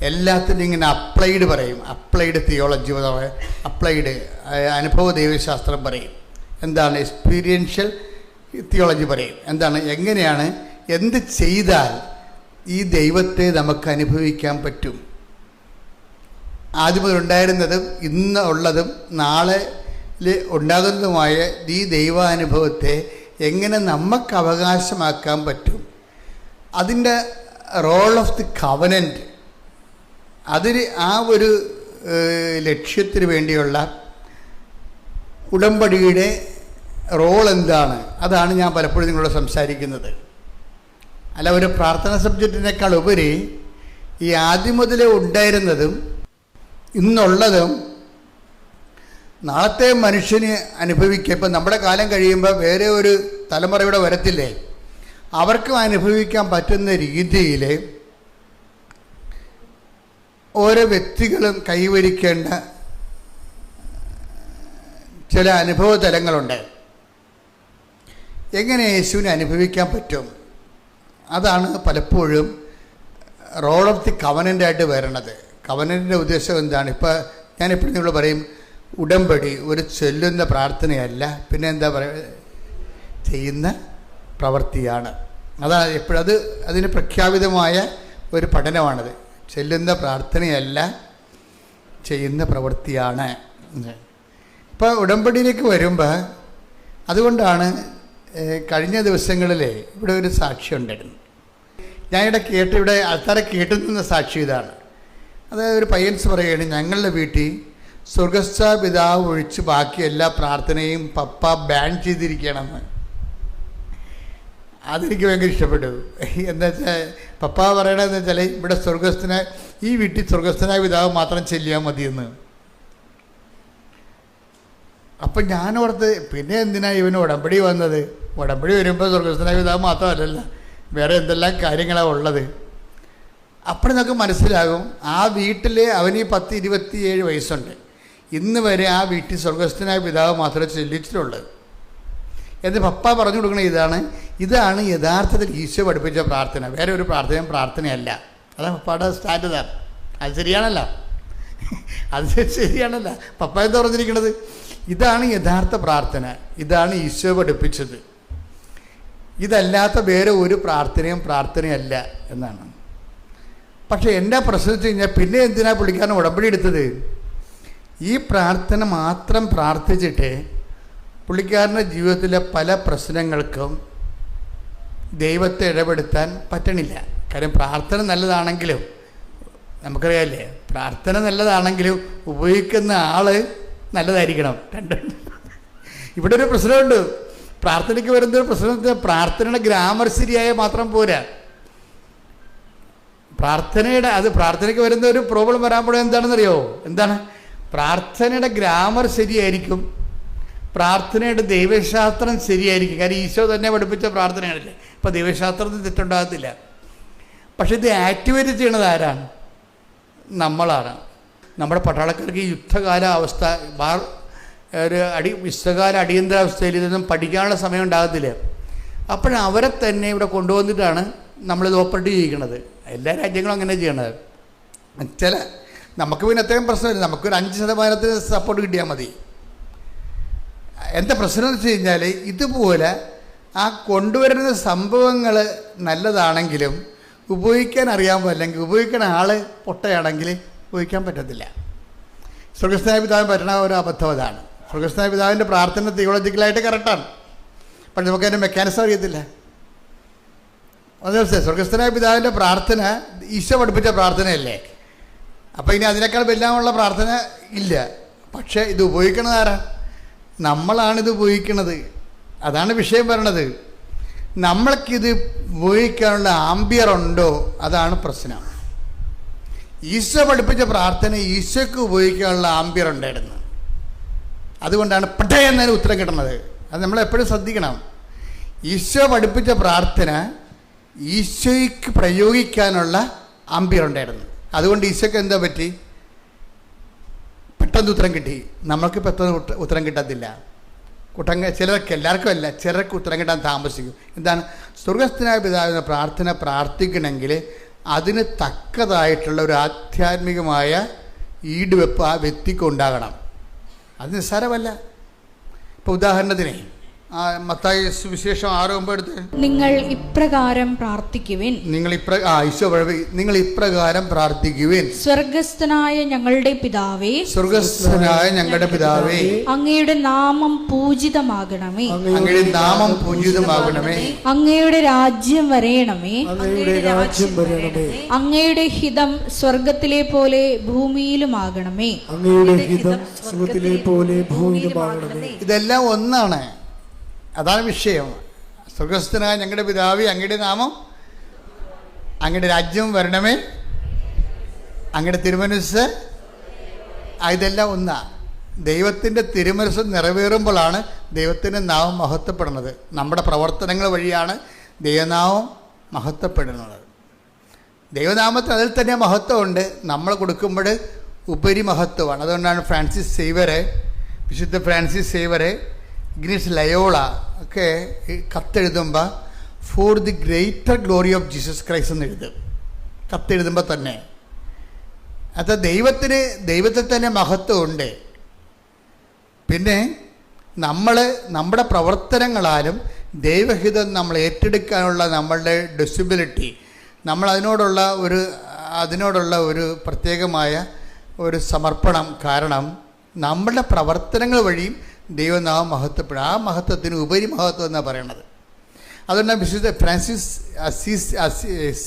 എല്ലാത്തിനും ഇങ്ങനെ അപ്ലൈഡ് പറയും. അപ്ലൈഡ് തിയോളജി, അപ്ലൈഡ് അനുഭവ ദൈവശാസ്ത്രം പറയും. എന്താണ് എക്സ്പീരിയൻഷ്യൽ തിയോളജി പറയും. എന്താണ്, എങ്ങനെയാണ്, എന്ത് ചെയ്താൽ ഈ ദൈവത്തെ നമുക്ക് അനുഭവിക്കാൻ പറ്റും? ആദ്യം മുതൽ ഉണ്ടായിരുന്നതും ഇന്ന് ഉള്ളതും നാളെ ഉണ്ടാകുന്നതുമായ ഈ ദൈവാനുഭവത്തെ എങ്ങനെ നമുക്ക് അവകാശമാക്കാൻ പറ്റും? അതിൻ്റെ റോൾ ഓഫ് ദി കവനൻറ്റ്, അതിന് ആ ഒരു ലക്ഷ്യത്തിന് വേണ്ടിയുള്ള ഉടമ്പടിയുടെ റോൾ എന്താണ്? അതാണ് ഞാൻ പലപ്പോഴും നിങ്ങളോട് സംസാരിക്കുന്നത്. അല്ല, ഒരു പ്രാർത്ഥന സബ്ജക്റ്റിനേക്കാൾ ഉപരി ഈ ആദ്യം മുതലേ ഉണ്ടായിരുന്നതും ഇന്നുള്ളതും നാളത്തെ മനുഷ്യന് അനുഭവിക്കുക. ഇപ്പം നമ്മുടെ കാലം കഴിയുമ്പോൾ വേറെ ഒരു തലമുറയുടെ വരത്തില്ലേ, അവർക്കും അനുഭവിക്കാൻ പറ്റുന്ന രീതിയിൽ ഓരോ വ്യക്തികളും കൈവരിക്കേണ്ട ചില അനുഭവ തലങ്ങളുണ്ട്. എങ്ങനെ യേശുവിനെ അനുഭവിക്കാൻ പറ്റും? അതാണ് പലപ്പോഴും റോൾ ഓഫ് ദി കവനൻ്റായിട്ട് വരണത്. കവനൻ്റിൻ്റെ ഉദ്ദേശം എന്താണ്? ഇപ്പോൾ ഞാനെപ്പോഴും നിങ്ങൾ പറയും, ഉടമ്പടി ഒരു ചൊല്ലുന്ന പ്രാർത്ഥനയല്ല, പിന്നെ എന്താ പറയുക, ചെയ്യുന്ന പ്രവൃത്തിയാണ്. അതാണ് എപ്പോഴും അതിന് പ്രഖ്യാപിതമായ ഒരു പഠനമാണത്. ചെല്ലുന്ന പ്രാർത്ഥനയല്ല, ചെയ്യുന്ന പ്രവൃത്തിയാണ്. ഇപ്പോൾ ഉടമ്പടിയിലേക്ക് വരുമ്പോൾ അതുകൊണ്ടാണ് കഴിഞ്ഞ ദിവസങ്ങളിലെ ഇവിടെ ഒരു സാക്ഷി ഉണ്ടായിരുന്നു. ഞാനിവിടെ ഇവിടെ ആൾക്കാരെ കേട്ടുനിന്ന സാക്ഷി ഇതാണ്. അതായത് ഒരു പയ്യൻസ് പറയുകയാണ്, ഞങ്ങളുടെ വീട്ടിൽ സ്വർഗസ്ഥ പിതാവ് ഒഴിച്ച് ബാക്കി എല്ലാ പ്രാർത്ഥനയും പപ്പ ബാൻ ചെയ്തിരിക്കണമെന്ന്. അതെനിക്ക് ഭയങ്കര ഇഷ്ടപ്പെട്ടു. എന്താ വെച്ചാൽ പപ്പ പറയണതെന്ന് വെച്ചാൽ ഇവിടെ ഈ വീട്ടിൽ സ്വർഗസ്ഥനായ പിതാവ് മാത്രം ചെല്ലിയാൽ മതിയെന്ന്. അപ്പം ഞാനോർത്ത്, പിന്നെ എന്തിനാണ് ഇവന് ഉടമ്പടി വന്നത്? ഉടമ്പടി വരുമ്പോൾ സ്വർഗസ്ഥനായ പിതാവ് മാത്രമല്ലല്ലോ, വേറെ എന്തെല്ലാം കാര്യങ്ങളാണ് ഉള്ളത്. അപ്പോൾ നമുക്ക് മനസ്സിലാകും, ആ വീട്ടിൽ അവന് 10-27 വയസ്സുണ്ട്. ഇന്ന് വരെ ആ വീട്ടിൽ സ്വർഗസ്ഥനായ പിതാവ് മാത്രമേ ചെല്ലിച്ചിട്ടുള്ളത് എന്ന് പപ്പ പറഞ്ഞു കൊടുക്കണത്. ഇതാണ് യഥാർത്ഥത്തിൽ ഈശോ പഠിപ്പിച്ച പ്രാർത്ഥന. വേറെ ഒരു പ്രാർത്ഥനയല്ല. അതാണ് പപ്പയുടെ സ്റ്റാൻഡേർഡാണ്. അത് ശരിയാണല്ലോ, പപ്പ എന്താ പറഞ്ഞിരിക്കണത്? ഇതാണ് യഥാർത്ഥ പ്രാർത്ഥന, ഇതാണ് ഈശോ പഠിപ്പിച്ചത്. ഇതല്ലാത്ത വേറെ ഒരു പ്രാർത്ഥനയല്ല എന്നാണ്. പക്ഷെ എൻ്റെ പ്രശ്നം വെച്ച് കഴിഞ്ഞാൽ പിന്നെ എന്തിനാ പുള്ളിക്കാരൻ ഉടമ്പടി എടുത്തത്? ഈ പ്രാർത്ഥന മാത്രം പ്രാർത്ഥിച്ചിട്ട് പുള്ളിക്കാരൻ്റെ ജീവിതത്തിലെ പല പ്രശ്നങ്ങൾക്കും ദൈവത്തെ ഇടപെടുത്താൻ പറ്റണില്ല. കാര്യം പ്രാർത്ഥന നല്ലതാണെങ്കിലും, നമുക്കറിയാമല്ലേ, പ്രാർത്ഥന നല്ലതാണെങ്കിലും ഉപയോഗിക്കുന്ന ആൾ നല്ലതായിരിക്കണം. ഇവിടെ ഒരു പ്രശ്നമുണ്ട്. പ്രാർത്ഥനയ്ക്ക് വരുന്നൊരു പ്രശ്നം, പ്രാർത്ഥനയുടെ ഗ്രാമർ ശരിയായ മാത്രം പോരാ. പ്രാർത്ഥനയ്ക്ക് വരുന്ന ഒരു പ്രോബ്ലം വരാൻ എന്താണെന്നറിയോ? എന്താണ്? പ്രാർത്ഥനയുടെ ഗ്രാമർ ശരിയായിരിക്കും, പ്രാർത്ഥനയുടെ ദൈവശാസ്ത്രം ശരിയായിരിക്കും. കാര്യം ഈശോ തന്നെ പഠിപ്പിച്ച പ്രാർത്ഥനയാണല്ലേ. അപ്പോൾ ദൈവശാസ്ത്രത്തിൽ തെറ്റുണ്ടാകത്തില്ല. പക്ഷെ ഇത് ആക്ടിവേറ്റ് ചെയ്യണത് ആരാണ്? നമ്മളാണ്. നമ്മുടെ പട്ടാളക്കാർക്ക് ഈ യുദ്ധകാല അവസ്ഥ, യുദ്ധകാല അടിയന്തരാവസ്ഥയിൽ ഇതൊന്നും പഠിക്കാനുള്ള സമയം ഉണ്ടാകത്തില്ല. അപ്പോഴവരെ തന്നെ ഇവിടെ കൊണ്ടുവന്നിട്ടാണ് നമ്മളിത് ഓപ്പറേറ്റ് ചെയ്യിക്കുന്നത്. എല്ലാ രാജ്യങ്ങളും അങ്ങനെ ചെയ്യണത്. നമുക്ക് പിന്നെ അത്രയും പ്രശ്നമില്ല, നമുക്കൊരു 5% സപ്പോർട്ട് കിട്ടിയാൽ മതി. എന്താ പ്രശ്നം എന്ന് വെച്ച് കഴിഞ്ഞാൽ, ഇതുപോലെ ആ കൊണ്ടുവരുന്ന സംഭവങ്ങൾ നല്ലതാണെങ്കിലും ഉപയോഗിക്കാൻ അറിയാമോ, അല്ലെങ്കിൽ ഉപയോഗിക്കുന്ന ആൾ പൊട്ടയാണെങ്കിൽ ഉപയോഗിക്കാൻ പറ്റത്തില്ല. സ്വർഗ്ഗസ്ഥനായ പിതാവിന് പറ്റണ ഒരു അബദ്ധം അതാണ്. സ്വർഗ്ഗസ്ഥനായ പിതാവിൻ്റെ പ്രാർത്ഥന തിയോളജിക്കലായിട്ട് കറക്റ്റാണ്, പക്ഷെ നമുക്കതിൻ്റെ മെക്കാനിസം അറിയത്തില്ല. അത് സ്വർഗ്ഗസ്ഥനായ പിതാവിൻ്റെ പ്രാർത്ഥന ഈശോ പഠിപ്പിച്ച പ്രാർത്ഥനയല്ലേ. അപ്പോൾ ഇനി അതിനേക്കാൾ വല്ലാമുള്ള പ്രാർത്ഥന ഇല്ല. പക്ഷേ ഇത് ഉപയോഗിക്കണത് ആരാ? നമ്മളാണിത് ഉപയോഗിക്കുന്നത്. അതാണ് വിഷയം പറയണത്. നമ്മൾക്കിത് ഉപയോഗിക്കാനുള്ള ആംബിയർ ഉണ്ടോ? അതാണ് പ്രശ്നം. ഈശോ പഠിപ്പിച്ച പ്രാർത്ഥന ഈശോയ്ക്ക് ഉപയോഗിക്കാനുള്ള ആംബിയർ ഉണ്ടായിരുന്നു. അതുകൊണ്ടാണ് പെട്ടേ എന്നതിന് ഉത്തരം കിട്ടുന്നത്. അത് നമ്മളെപ്പോഴും ശ്രദ്ധിക്കണം. ഈശോ പഠിപ്പിച്ച പ്രാർത്ഥന ഈശോയ്ക്ക് പ്രയോഗിക്കാനുള്ള ആംബിയർ ഉണ്ടായിരുന്നു. അതുകൊണ്ട് ഈശോയ്ക്ക് എന്താ പറ്റി? പെട്ടെന്ന് ഉത്തരം കിട്ടി. നമ്മൾക്ക് പെട്ടെന്ന് ഉത്തരം കിട്ടത്തില്ല. ചിലർക്ക്, എല്ലാവർക്കും അല്ല, ചിലർക്ക് ഉത്തരം കിട്ടാൻ താമസിക്കും. എന്താണ്? സ്വർഗ്ഗസ്ഥനായ പിതാവിൻ്റെ പ്രാർത്ഥന പ്രാർത്ഥിക്കണമെങ്കിൽ അതിന് തക്കതായിട്ടുള്ള ഒരു ആധ്യാത്മികമായ ഈടുവെപ്പ് ആ വ്യക്തിക്ക് ഉണ്ടാകണം. അത് നിസ്സാരമല്ല. ഇപ്പോൾ ഉദാഹരണത്തിന് മത്തായി സുവിശേഷം 6:9 എടുത്ത്, നിങ്ങൾ ഇപ്രകാരം പ്രാർത്ഥിക്കുവിൻ. നിങ്ങൾ ഇപ്രകാരം പ്രാർത്ഥിക്കുവിൻ. സ്വർഗ്ഗസ്ഥനായ ഞങ്ങളുടെ പിതാവേ, സ്വർഗ്ഗസ്ഥനായ ഞങ്ങളുടെ പിതാവേ, അങ്ങയുടെ നാമം പൂജിതമാകണമേ. അങ്ങയുടെ നാമം പൂജിതമാകണമേ. അങ്ങയുടെ രാജ്യം വരേണമേ. അങ്ങയുടെ ഹിതം സ്വർഗ്ഗത്തിലെ പോലെ ഭൂമിയിലുമാകണമേ. ഇതെല്ലാം ഒന്നാണ്. അതാണ് വിഷയം. സ്വർഗ്ഗസ്ഥനായ ഞങ്ങളുടെ പിതാവേ, അങ്ങയുടെ നാമം, അങ്ങയുടെ രാജ്യം വരണമേ, അങ്ങയുടെ തിരുമനസ്സ്, ഇതെല്ലാം ഒന്നാ. ദൈവത്തിൻ്റെ തിരുമനസ്സ് നിറവേറുമ്പോഴാണ് ദൈവത്തിൻ്റെ നാമം മഹത്വപ്പെടുന്നത്. നമ്മുടെ പ്രവർത്തനങ്ങൾ വഴിയാണ് ദൈവനാമം മഹത്വപ്പെടുന്നത്. ദൈവനാമത്തിന് അതിൽ തന്നെ മഹത്വമുണ്ട്. നമ്മൾ കൊടുക്കുമ്പോൾ ഉപരി മഹത്വമാണ്. അതുകൊണ്ടാണ് വിശുദ്ധ ഫ്രാൻസിസ് സേവറെ, ഇഗ്നീഷ്യസ് ലയോള ഒക്കെ കത്തെഴുതുമ്പോൾ for the greater glory of Jesus Christ എന്ന് എഴുതും. കത്തെഴുതുമ്പോൾ തന്നെ അത് ദൈവത്തിൽ തന്നെ മഹത്വമുണ്ട്. പിന്നെ നമ്മുടെ പ്രവർത്തനങ്ങളാലും ദൈവഹിതം നമ്മൾ ഏറ്റെടുക്കാനുള്ള നമ്മളുടെ ഡെസിബിലിറ്റി, അതിനോടുള്ള ഒരു പ്രത്യേകമായ ഒരു സമർപ്പണം കാരണം നമ്മളുടെ പ്രവർത്തനങ്ങൾ വഴിയും ദൈവനാമം മഹത്വപ്പെടും. ആ മഹത്വത്തിന് ഉപരി മഹത്വം എന്നാണ് പറയണത്. അതുകൊണ്ടാണ് വിശുദ്ധ ഫ്രാൻസിസ്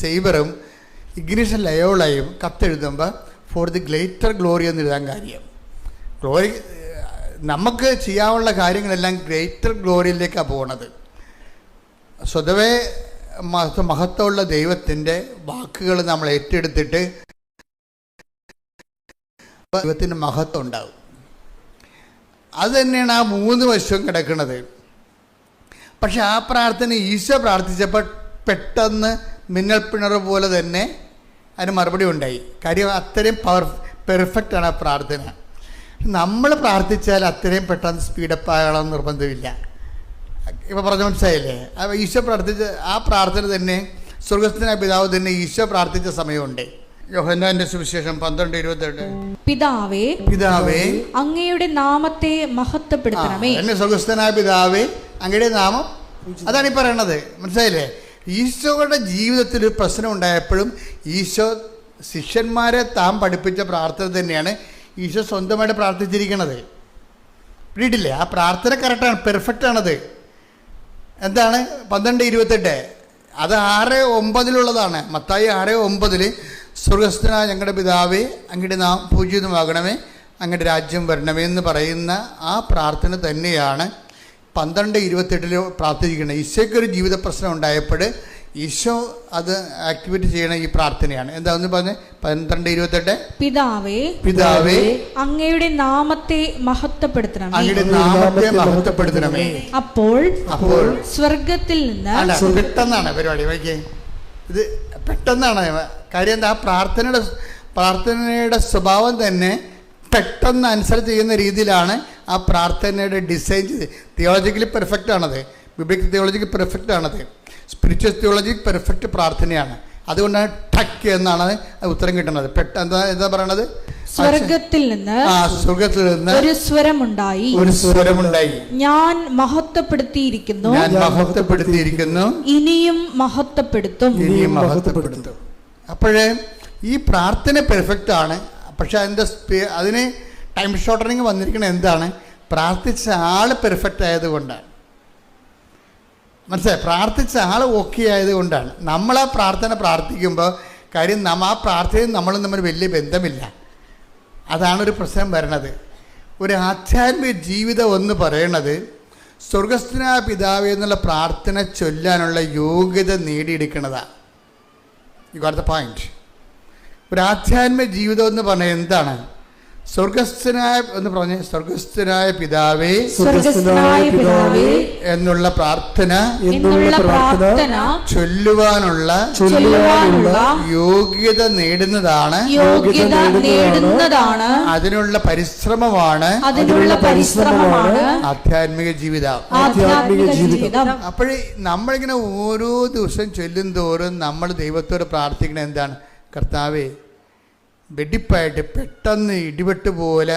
സേവറും ഇഗ്നീഷ്യസ് ലയോളയും കത്തെഴുതുമ്പോൾ ഫോർ ദി ഗ്രേറ്റർ ഗ്ലോറി എന്ന് എഴുതാൻ കാര്യം. നമുക്ക് ചെയ്യാനുള്ള കാര്യങ്ങളെല്ലാം ഗ്രേറ്റർ ഗ്ലോറിയിലേക്കാണ് പോകുന്നത്. സ്വതവേ മഹത്വമുള്ള ദൈവത്തിൻ്റെ വാക്കുകൾ നമ്മൾ ഏറ്റെടുത്തിട്ട് ദൈവത്തിൻ്റെ മഹത്വം ഉണ്ടാകും. അത് തന്നെയാണ് ആ 3 വശവും കിടക്കുന്നത്. പക്ഷെ ആ പ്രാർത്ഥന ഈശോ പ്രാർത്ഥിച്ചപ്പോൾ പെട്ടെന്ന് മിന്നൽ പിണർ പോലെ തന്നെ അതിന് മറുപടി ഉണ്ടായി. കാര്യം അത്രയും പെർഫെക്റ്റാണ് ആ പ്രാർത്ഥന. നമ്മൾ പ്രാർത്ഥിച്ചാൽ അത്രയും പെട്ടെന്ന് സ്പീഡപ്പ് ആകണമെന്ന് നിർബന്ധമില്ല. ഇപ്പോൾ പറഞ്ഞ മനസ്സിലായില്ലേ? ഈശോ പ്രാർത്ഥിച്ച ആ പ്രാർത്ഥന തന്നെ സ്വർഗ്ഗസ്ഥനായ പിതാവ് തന്നെ ഈശോ പ്രാർത്ഥിച്ച സമയമുണ്ട്. യോഹന്നാന്റെ സുവിശേഷം 12:28, പിതാവേ അങ്ങയുടെ നാമത്തെ മഹത്വപ്പെടുത്തണമേ. സ്വർഗ്ഗസ്ഥനായ പിതാവേ, അങ്ങയുടെ നാമം അതാണ് ഈ പറയണത്. മനസ്സിലായില്ലേ? ഈശോയുടെ ജീവിതത്തിൽ ഒരു പ്രശ്നം ഉണ്ടായപ്പോഴും ഈശോ ശിഷ്യന്മാരെ താൻ പഠിപ്പിച്ച പ്രാർത്ഥന തന്നെയാണ് ഈശോ സ്വന്തമായിട്ട് പ്രാർത്ഥിച്ചിരിക്കണത്. പിടിയിട്ടില്ലേ? ആ പ്രാർത്ഥന കറക്റ്റാണ്, പെർഫെക്റ്റാണത്. എന്താണ് 12:28? അത് 6:9 മത്തായി 6:9 സ്വർഗസ്ഥനായ ഞങ്ങളുടെ പിതാവേ, അങ്ങയുടെ നാം പൂജിതമാകണമേ, അങ്ങയുടെ രാജ്യം വരണമേ എന്ന് പറയുന്ന ആ പ്രാർത്ഥന തന്നെയാണ് 12:28 പ്രാർത്ഥിക്കുന്നത്. ഈശോയ്ക്കൊരു ജീവിത പ്രശ്നം ഉണ്ടായപ്പോൾ ഈശോ അത് ആക്ടിവേറ്റ് ചെയ്യണ ഈ പ്രാർത്ഥനയാണ്. എന്താന്ന് പറഞ്ഞ് 12:28 പിതാവേ അങ്ങയുടെ നാമത്തെ മഹത്വപ്പെടുത്തണമേ, അങ്ങയുടെ നാമത്തെ മഹത്വപ്പെടുത്തണമേ. അപ്പോൾ സ്വർഗത്തിൽ നിന്ന് പെട്ടെന്നാണ് പരിപാടി. വയ്ക്കേ, ഇത് പെട്ടെന്നാണ് കാര്യം. എന്താ? പ്രാർത്ഥനയുടെ സ്വഭാവം തന്നെ പെട്ടെന്ന് അനുസരിച്ച് ചെയ്യുന്ന രീതിയിലാണ് ആ പ്രാർത്ഥനയുടെ ഡിസൈൻ ചെയ്ത്. തിയോളജിക്കലി പെർഫെക്റ്റ് ആണത്, ബിബ്ലിക്കൽ തിയോളജിക്ക് പെർഫെക്റ്റ് ആണത്, സ്പിരിച്വൽ തിയോളജി പെർഫെക്റ്റ് പ്രാർത്ഥനയാണ്. അതുകൊണ്ടാണ് ടക്ക് എന്നാണ് ഉത്തരം കിട്ടുന്നത്. എന്താ പറയണത്? സ്വർഗത്തിൽ നിന്ന് ഒരു സ്വരമുണ്ടായി, ഞാൻ മഹത്വപ്പെടുത്തിയിരിക്കുന്നു, ഇനിയും മഹത്വപ്പെടുത്തും. അപ്പോഴേ ഈ പ്രാർത്ഥന പെർഫെക്റ്റ് ആണ്. പക്ഷെ അതിന് ടൈം ഷോർട്ടനിങ് വന്നിരിക്കുന്നത് എന്താണ്? പ്രാർത്ഥിച്ച ആൾ പെർഫെക്റ്റ് ആയതുകൊണ്ടാണ്. മനസ്സിലായി? പ്രാർത്ഥിച്ച ആൾ ഓക്കെ ആയതുകൊണ്ടാണ്. നമ്മൾ ആ പ്രാർത്ഥന പ്രാർത്ഥിക്കുമ്പോൾ കാര്യം ആ പ്രാർത്ഥനയും നമ്മളും തമ്മിൽ വലിയ ബന്ധമില്ല. അതാണൊരു പ്രശ്നം വരണത്. ഒരു ആധ്യാത്മിക ജീവിതം എന്ന് പറയണത് സ്വർഗസ്ഥനായ പിതാവേ എന്നുള്ള പ്രാർത്ഥന ചൊല്ലാനുള്ള യോഗ്യത നേടിയെടുക്കുന്നതാണ്. You got the point. ഒരു ആധ്യാത്മിക ജീവിതം എന്ന് പറഞ്ഞാൽ എന്താണ്? സ്വർഗസ്ഥനായ പിതാവേ എന്നുള്ള പ്രാർത്ഥന ചൊല്ലുവാനുള്ള യോഗ്യത നേടുന്നതാണ്, അതിനുള്ള പരിശ്രമമാണ് ആധ്യാത്മിക ജീവിതം. അപ്പോഴേ നമ്മളിങ്ങനെ ഓരോ ദിവസം ചൊല്ലും തോറും നമ്മൾ ദൈവത്തോട് പ്രാർത്ഥിക്കണത് എന്താണ്? കർത്താവേ, വെടിപ്പായിട്ട് പെട്ടെന്ന് ഇടിവെട്ട് പോലെ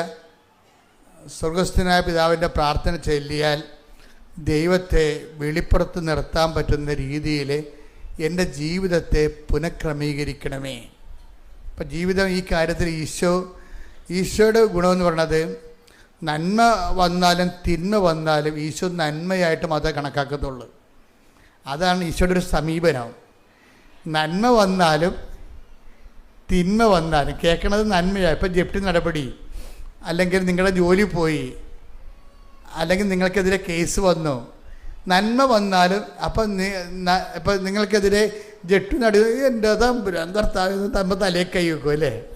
സ്വർഗസ്ഥനായ പിതാവിൻ്റെ പ്രാർത്ഥന ചൊല്ലിയാൽ ദൈവത്തെ വെളിപ്പുറത്ത് നിർത്താൻ പറ്റുന്ന രീതിയിൽ എൻ്റെ ജീവിതത്തെ പുനഃക്രമീകരിക്കണമേ. അപ്പം ജീവിതം ഈ കാര്യത്തിൽ ഈശോയുടെ ഗുണമെന്ന് പറയണത് നന്മ വന്നാലും തിന്മ വന്നാലും ഈശോ നന്മയായിട്ട് മാത്രമേ കണക്കാക്കത്തുള്ളൂ. അതാണ് ഈശോയുടെ ഒരു സമീപനം. നന്മ വന്നാലും തിന്മ വന്നാലും കേൾക്കണത് നന്മയാണ്. ഇപ്പം ജപ്തി നടപടി, അല്ലെങ്കിൽ നിങ്ങളുടെ ജോലി പോയി, അല്ലെങ്കിൽ നിങ്ങൾക്കെതിരെ കേസ് വന്നു, നന്മ വന്നാലും അപ്പം നിങ്ങൾക്കെതിരെ ജപ്തി എൻ്റെ തമ്പ തലേ കൈ വെക്കും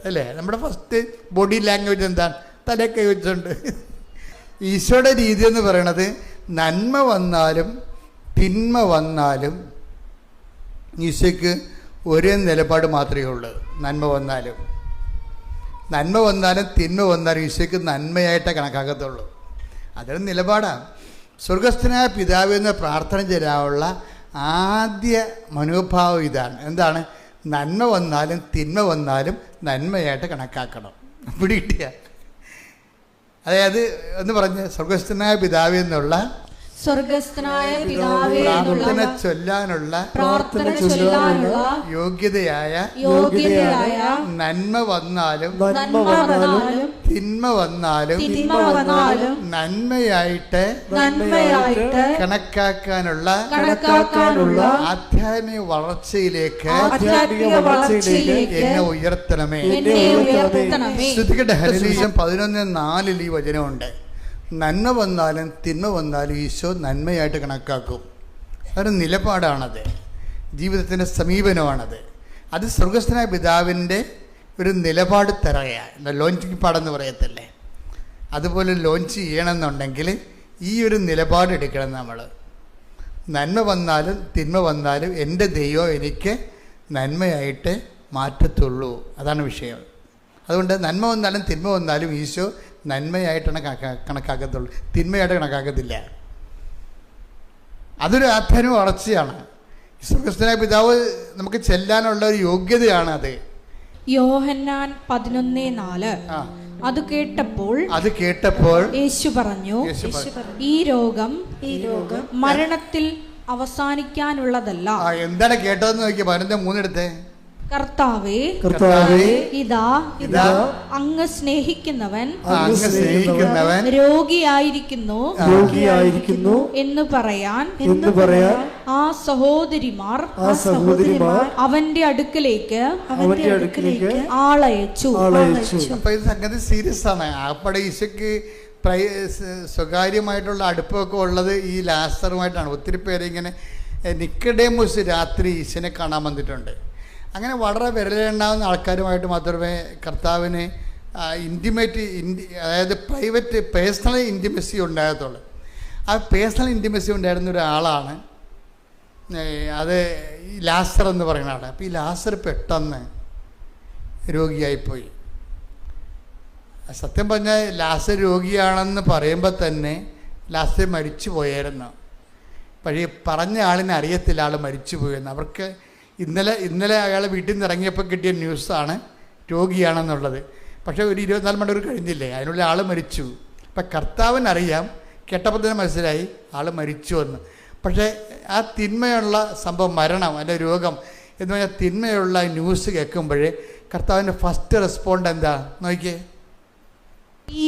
അല്ലേ? നമ്മുടെ ഫസ്റ്റ് ബോഡി ലാംഗ്വേജ് എന്താണ്? തലേ കൈ വെച്ചിട്ടുണ്ട്. ഈശോയുടെ രീതി എന്ന് പറയണത് നന്മ വന്നാലും തിന്മ വന്നാലും ഈശോയ്ക്ക് ഒരേ നിലപാട് മാത്രമേ ഉള്ളൂ. നന്മ വന്നാലും തിന്മ വന്നാലും ഈശോയ്ക്ക് നന്മയായിട്ടേ കണക്കാക്കത്തുള്ളൂ. അതൊരു നിലപാടാണ്. സ്വർഗസ്ഥനായ പിതാവ് എന്ന പ്രാർത്ഥന ചെയ്യാനുള്ള ആദ്യ മനോഭാവം ഇതാണ്. എന്താണ്? നന്മ വന്നാലും തിന്മ വന്നാലും നന്മയായിട്ട് കണക്കാക്കണം. പിടികിട്ടിയ അതായത് എന്ന് പറഞ്ഞ് സ്വർഗസ്ഥനായ പിതാവ് എന്നുള്ള പ്രാർത്ഥന ചൊല്ലാനുള്ള യോഗ്യതയായ നന്മ വന്നാലും തിന്മ വന്നാലും നന്മയായിട്ട് കണക്കാക്കാനുള്ള ആധ്യാത്മിക വളർച്ചയിലേക്ക് എന്നെ ഉയർത്തണമേ. ശ്രുതികയുടെ ഹരിലീശം 11:4 ഈ വചനമുണ്ട്. നന്മ വന്നാലും തിന്മ വന്നാലും ഈശോ നന്മയായിട്ട് കണക്കാക്കും. അതൊരു നിലപാടാണത്, ജീവിതത്തിൻ്റെ സമീപനമാണത്. അത് സ്വർഗസ്ഥനായ പിതാവിൻ്റെ ഒരു നിലപാട് തരയാണ്. ലോഞ്ചിങ് പാടെന്ന് പറയത്തില്ലേ, അതുപോലെ ലോഞ്ച് ചെയ്യണമെന്നുണ്ടെങ്കിൽ ഈ ഒരു നിലപാടെടുക്കണം നമ്മൾ. നന്മ വന്നാലും തിന്മ വന്നാലും എൻ്റെ ദൈവം എനിക്ക് നന്മയായിട്ട് മാറ്റത്തുള്ളൂ. അതാണ് വിഷയം. അതുകൊണ്ട് നന്മ വന്നാലും തിന്മ വന്നാലും ഈശോ നന്മയായിട്ടാണ് കണക്കാക്കത്തുള്ളൂ, തിന്മയായിട്ട് കണക്കാക്കത്തില്ല. അതൊരു ആധ്യാത്മിക വളർച്ചയാണ്. സ്വർഗസ്ഥനായ പിതാവ് നമുക്ക് ചെല്ലാനുള്ള ഒരു യോഗ്യതയാണ് അത്. യോഹന്നാൻ 11:4. അത് കേട്ടപ്പോൾ യേശു പറഞ്ഞു, ഈ രോഗം മരണത്തിൽ അവസാനിക്കാനുള്ളതല്ല. എന്താണ് കേട്ടതെന്ന് നോക്കിയ 11:3 കർത്താവേ, ഇതാ അങ്ങ് സ്നേഹിക്കുന്നവൻ രോഗിയായിരിക്കുന്നു എന്ന് പറയാൻ ആ സഹോദരിമാർ അവന്റെ അടുക്കലേക്ക് ആളയച്ചു. അപ്പൊ ഇത് സംഗതി സീരിയസ് ആണ്. അപ്പടെ ഈശോയ്ക്ക് സ്വകാര്യമായിട്ടുള്ള അടുപ്പമൊക്കെ ഉള്ളത് ഈ ലാസറുമായിട്ടാണ്. ഒത്തിരി പേര് ഇങ്ങനെ നിക്കഡേമോസ് രാത്രി ഈശോനെ കാണാൻ വന്നിട്ടുണ്ട്. അങ്ങനെ വളരെ വിരലുണ്ടാകുന്ന ആൾക്കാരുമായിട്ട് മാത്രമേ കർത്താവിന് അതായത് പേഴ്സണൽ ഇൻറ്റിമസി ഉണ്ടാകത്തുള്ളൂ. ആ പേഴ്സണൽ ഇൻറ്റിമസി ഉണ്ടായിരുന്ന ഒരാളാണ് അത് ഈ ലാസർ എന്ന് പറയുന്ന ആളാണ്. അപ്പോൾ ഈ ലാസർ പെട്ടെന്ന് രോഗിയായിപ്പോയി. സത്യം പറഞ്ഞാൽ ലാസർ രോഗിയാണെന്ന് പറയുമ്പോൾ തന്നെ ലാസർ മരിച്ചു പോയായിരുന്നു. പക്ഷേ പറഞ്ഞ ആളിനെ അറിയത്തില്ല ആൾ മരിച്ചു പോയെന്ന്. അവർക്ക് ഇന്നലെ അയാൾ വീട്ടിൽ നിന്ന് ഇറങ്ങിയപ്പോൾ കിട്ടിയ ന്യൂസാണ് രോഗിയാണെന്നുള്ളത്. പക്ഷേ ഒരു 24 മണിക്കൂർ കഴിഞ്ഞില്ലേ, അതിനുള്ള ആൾ മരിച്ചു. അപ്പം കർത്താവിനറിയാം, കേട്ടപ്പോൾ തന്നെ മനസ്സിലായി ആൾ മരിച്ചു എന്ന്. പക്ഷേ ആ തിന്മയുള്ള സംഭവം, മരണം അല്ലെ രോഗം എന്ന് പറഞ്ഞാൽ തിന്മയുള്ള ന്യൂസ് കേൾക്കുമ്പോഴേ കർത്താവിൻ്റെ ഫസ്റ്റ് റെസ്പോണ്ട് എന്താ നോക്കിയേ? ഈ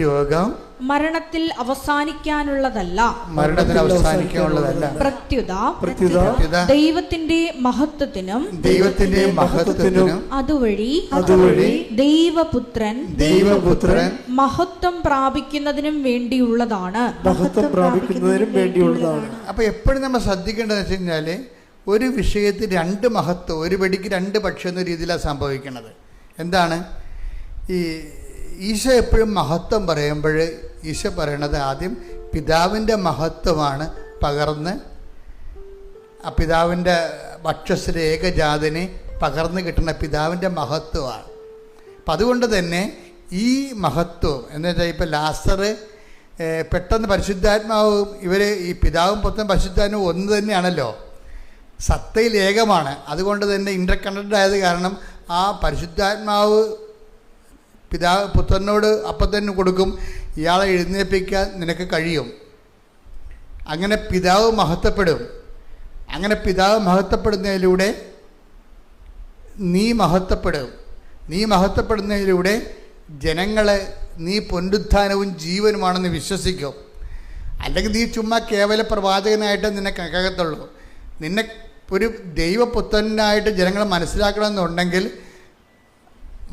രോഗം മരണത്തിൽ അവസാനിക്കാനുള്ളതല്ല. പ്രത്യുത ദൈവത്തിന്റെ മഹത്വത്തിനും അതുവഴി ദൈവപുത്രൻ മഹത്വം പ്രാപിക്കുന്നതിനും വേണ്ടിയുള്ളതാണ്. അപ്പൊ എപ്പോഴും നമ്മൾ ശ്രദ്ധിക്കേണ്ടതെന്ന് വെച്ച് കഴിഞ്ഞാല് ഒരു വിഷയത്തിൽ 2 മഹത്വം, ഒരു വെടിക്ക് 2 പക്ഷം എന്ന രീതിയിലാണ് സംഭവിക്കുന്നത്. എന്താണ് ഈ ഈശോ എപ്പോഴും മഹത്വം പറയുമ്പോൾ ഈശോ പറയണത് ആദ്യം പിതാവിൻ്റെ മഹത്വമാണ് പകർന്ന് ആ പിതാവിൻ്റെ വക്ഷസ്സിലെ ഏകജാതനെ പകർന്ന് കിട്ടുന്ന പിതാവിൻ്റെ മഹത്വമാണ്. അപ്പം അതുകൊണ്ട് തന്നെ ഈ മഹത്വം എന്ന് വെച്ചാൽ ഇപ്പം ലാസർ പെട്ടെന്ന് പരിശുദ്ധാത്മാവും ഇവർ ഈ പിതാവും പുത്രനും പരിശുദ്ധാത്മാവും ഒന്ന് തന്നെയാണല്ലോ, സത്തയിൽ ഏകമാണ്. അതുകൊണ്ട് തന്നെ ഇൻ്റർ കണക്റ്റഡ് ആയത് കാരണം ആ പരിശുദ്ധാത്മാവ് പിതാവ് പുത്രനോട് അപ്പം തന്നെ കൊടുക്കും, ഇയാളെ എഴുന്നേൽപ്പിക്കാൻ നിനക്ക് കഴിയും. അങ്ങനെ പിതാവ് മഹത്വപ്പെടും. അങ്ങനെ പിതാവ് മഹത്വപ്പെടുന്നതിലൂടെ നീ മഹത്വപ്പെടും. നീ മഹത്വപ്പെടുന്നതിലൂടെ ജനങ്ങളെ നീ പുനരുത്ഥാനവും ജീവനുമാണെന്ന് വിശ്വസിക്കും. അല്ലെങ്കിൽ നീ ചുമ്മാ കേവല പ്രവാചകനായിട്ട് നിന്നെ കണക്കാകത്തുള്ളൂ. നിന്നെ ഒരു ദൈവപുത്രനായിട്ട് ജനങ്ങളെ മനസ്സിലാക്കണമെന്നുണ്ടെങ്കിൽ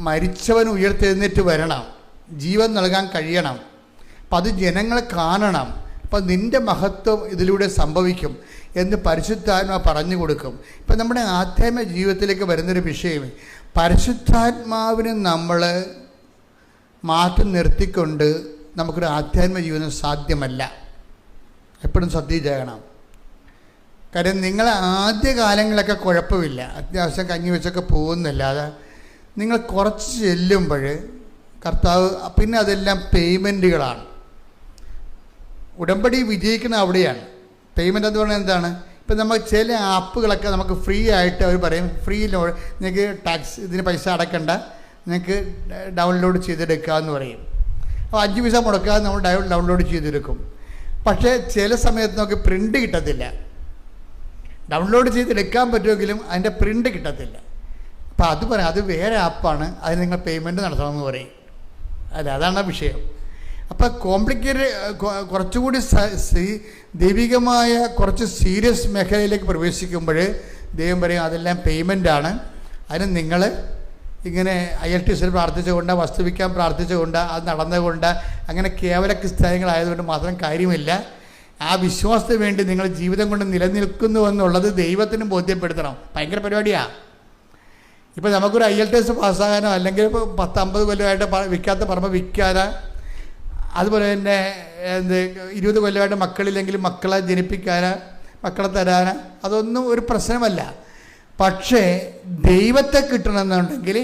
മരിച്ചവൻ ഉയർത്തെഴുന്നേറ്റ് വരണം, ജീവൻ നൽകാൻ കഴിയണം. അപ്പം അത് ജനങ്ങൾ കാണണം. അപ്പം നിൻ്റെ മഹത്വം ഇതിലൂടെ സംഭവിക്കും എന്ന് പരിശുദ്ധാത്മാ പറഞ്ഞു കൊടുക്കും. ഇപ്പം നമ്മുടെ ആധ്യാത്മിക ജീവിതത്തിലേക്ക് വരുന്നൊരു വിഷയം, പരിശുദ്ധാത്മാവിന് നമ്മൾ മാറ്റം നിർത്തിക്കൊണ്ട് നമുക്കൊരു ആധ്യാത്മിക ജീവിതം സാധ്യമല്ല. എപ്പോഴും ശ്രദ്ധിച്ചേക്കണം. കാര്യം നിങ്ങൾ ആദ്യ കാലങ്ങളൊക്കെ കുഴപ്പമില്ല, അത്യാവശ്യം കഞ്ഞി വെച്ചൊക്കെ പോകുന്നില്ലാതെ നിങ്ങൾ കുറച്ച് ചെല്ലുമ്പോൾ കർത്താവ് പിന്നെ അതെല്ലാം പേയ്മെൻറ്റുകളാണ്. ഉടമ്പടി വിജയിക്കുന്ന അവിടെയാണ്. പേയ്മെൻ്റ് എന്ന് പറഞ്ഞാൽ എന്താണ്? ഇപ്പം നമ്മൾ ചില ആപ്പുകളൊക്കെ നമുക്ക് ഫ്രീ ആയിട്ട് അവർ പറയും, ഫ്രീ നിങ്ങൾക്ക് ടാക്സ് ഇതിന് പൈസ അടയ്ക്കണ്ട, നിങ്ങൾക്ക് ഡൗൺലോഡ് ചെയ്തെടുക്കാമെന്ന് പറയും. അപ്പോൾ 5 പൈസ മുടക്കാതെ നമ്മൾ ഡൗൺലോഡ് ചെയ്തെടുക്കും. പക്ഷേ ചില സമയത്ത് നമുക്ക് പ്രിൻ്റ് കിട്ടത്തില്ല. ഡൗൺലോഡ് ചെയ്തെടുക്കാൻ പറ്റുമെങ്കിലും അതിൻ്റെ പ്രിൻ്റ് കിട്ടത്തില്ല. അപ്പോൾ അത് പറയാം, അത് വേറെ ആപ്പാണ്, അതിന് നിങ്ങൾ പേയ്മെൻറ്റ് നടത്തണമെന്ന് പറയും. അതാണ് വിഷയം. അപ്പോൾ കോംപ്ലിക്കേറ്റഡ് കുറച്ചുകൂടി ദൈവികമായ കുറച്ച് സീരിയസ് മേഖലയിലേക്ക് പ്രവേശിക്കുമ്പോൾ ദൈവം പറയും അതെല്ലാം പേയ്മെൻറ്റാണ്, അതിന് നിങ്ങൾ ഇങ്ങനെ ILTS പ്രാർത്ഥിച്ചുകൊണ്ട്, വസ്തുവിക്കാൻ പ്രാർത്ഥിച്ചുകൊണ്ട്, അത് നടന്നുകൊണ്ട്, അങ്ങനെ കേവല ക്രിസ്ത്യാനികളായതുകൊണ്ട് മാത്രം കാര്യമില്ല. ആ വിശ്വാസത്തിന് വേണ്ടി നിങ്ങൾ ജീവിതം കൊണ്ട് നിലനിൽക്കുന്നു എന്നുള്ളത് ദൈവത്തിന് ബോധ്യപ്പെടുത്തണം. ഭയങ്കര പരിപാടിയാണ്. ഇപ്പോൾ നമുക്കൊരു ILTS പാസ്സാകാനോ അല്ലെങ്കിൽ ഇപ്പോൾ 10-50 കൊല്ലമായിട്ട് വിൽക്കാത്ത പറമ്പ് വിൽക്കാനോ, അതുപോലെ തന്നെ 20 കൊല്ലമായിട്ട് മക്കളില്ലെങ്കിൽ മക്കളെ ജനിപ്പിക്കാനോ മക്കളെ തരാനോ അതൊന്നും ഒരു പ്രശ്നമല്ല. പക്ഷേ ദൈവത്തെ കിട്ടണമെന്നുണ്ടെങ്കിൽ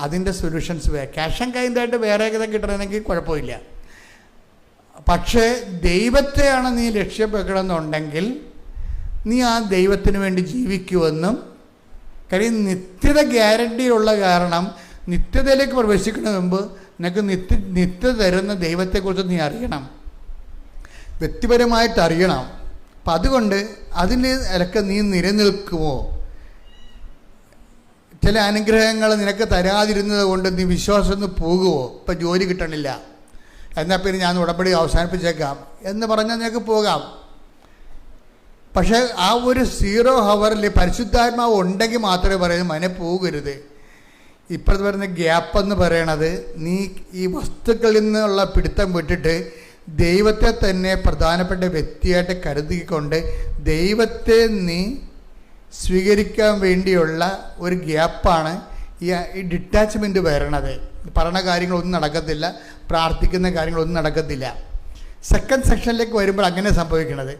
അതിൻ്റെ സൊല്യൂഷൻസ് വേറെ. ക്യാഷ് ആൻഡ് കൈൻഡായിട്ട് വേറെ കിട്ടണമെങ്കിൽ കുഴപ്പമില്ല. പക്ഷേ ദൈവത്തെയാണ് നീ ലക്ഷ്യപ്പെടണമെന്നുണ്ടെങ്കിൽ നീ ആ ദൈവത്തിന് വേണ്ടി ജീവിക്കുമെന്നും, കാര്യം നിത്യത ഗ്യാരണ്ടിയുള്ള കാരണം നിത്യതയിലേക്ക് പ്രവേശിക്കുന്നതിന് മുമ്പ് നിനക്ക് നിത്യത തരുന്ന ദൈവത്തെക്കുറിച്ച് നീ അറിയണം, വ്യക്തിപരമായിട്ട് അറിയണം. അപ്പം അതുകൊണ്ട് അതിന് ഇലക്കെ നീ നിലനിൽക്കുമോ? ചില അനുഗ്രഹങ്ങൾ നിനക്ക് തരാതിരുന്നത് കൊണ്ട് നീ വിശ്വാസം ഒന്ന് പോകുമോ? ഇപ്പം ജോലി കിട്ടണില്ല, എന്നാൽ പിന്നെ ഞാൻ ഉടമ്പടി അവസാനിപ്പിച്ചേക്കാം എന്ന് പറഞ്ഞാൽ നിനക്ക് പോകാം. പക്ഷേ ആ ഒരു 0 ഹവറിൽ പരിശുദ്ധാത്മാവ് ഉണ്ടെങ്കിൽ മാത്രമേ പറയുന്നത് മനെ പോകരുത്. ഇപ്പോഴത്തെ പറയുന്ന ഗ്യാപ്പെന്ന് പറയണത് നീ ഈ വസ്തുക്കളിൽ നിന്നുള്ള പിടുത്തം വിട്ടിട്ട് ദൈവത്തെ തന്നെ പ്രധാനപ്പെട്ട വ്യക്തിയായിട്ട് കരുതിക്കൊണ്ട് ദൈവത്തെ നീ സ്വീകരിക്കാൻ വേണ്ടിയുള്ള ഒരു ഗ്യാപ്പാണ് ഈ ഡിറ്റാച്ച്മെൻറ്റ് വരണത്. പറയുന്ന കാര്യങ്ങളൊന്നും നടക്കത്തില്ല, പ്രാർത്ഥിക്കുന്ന കാര്യങ്ങളൊന്നും നടക്കത്തില്ല. സെക്കൻഡ് സെക്ഷനിലേക്ക് വരുമ്പോൾ അങ്ങനെ സംഭവിക്കണത്.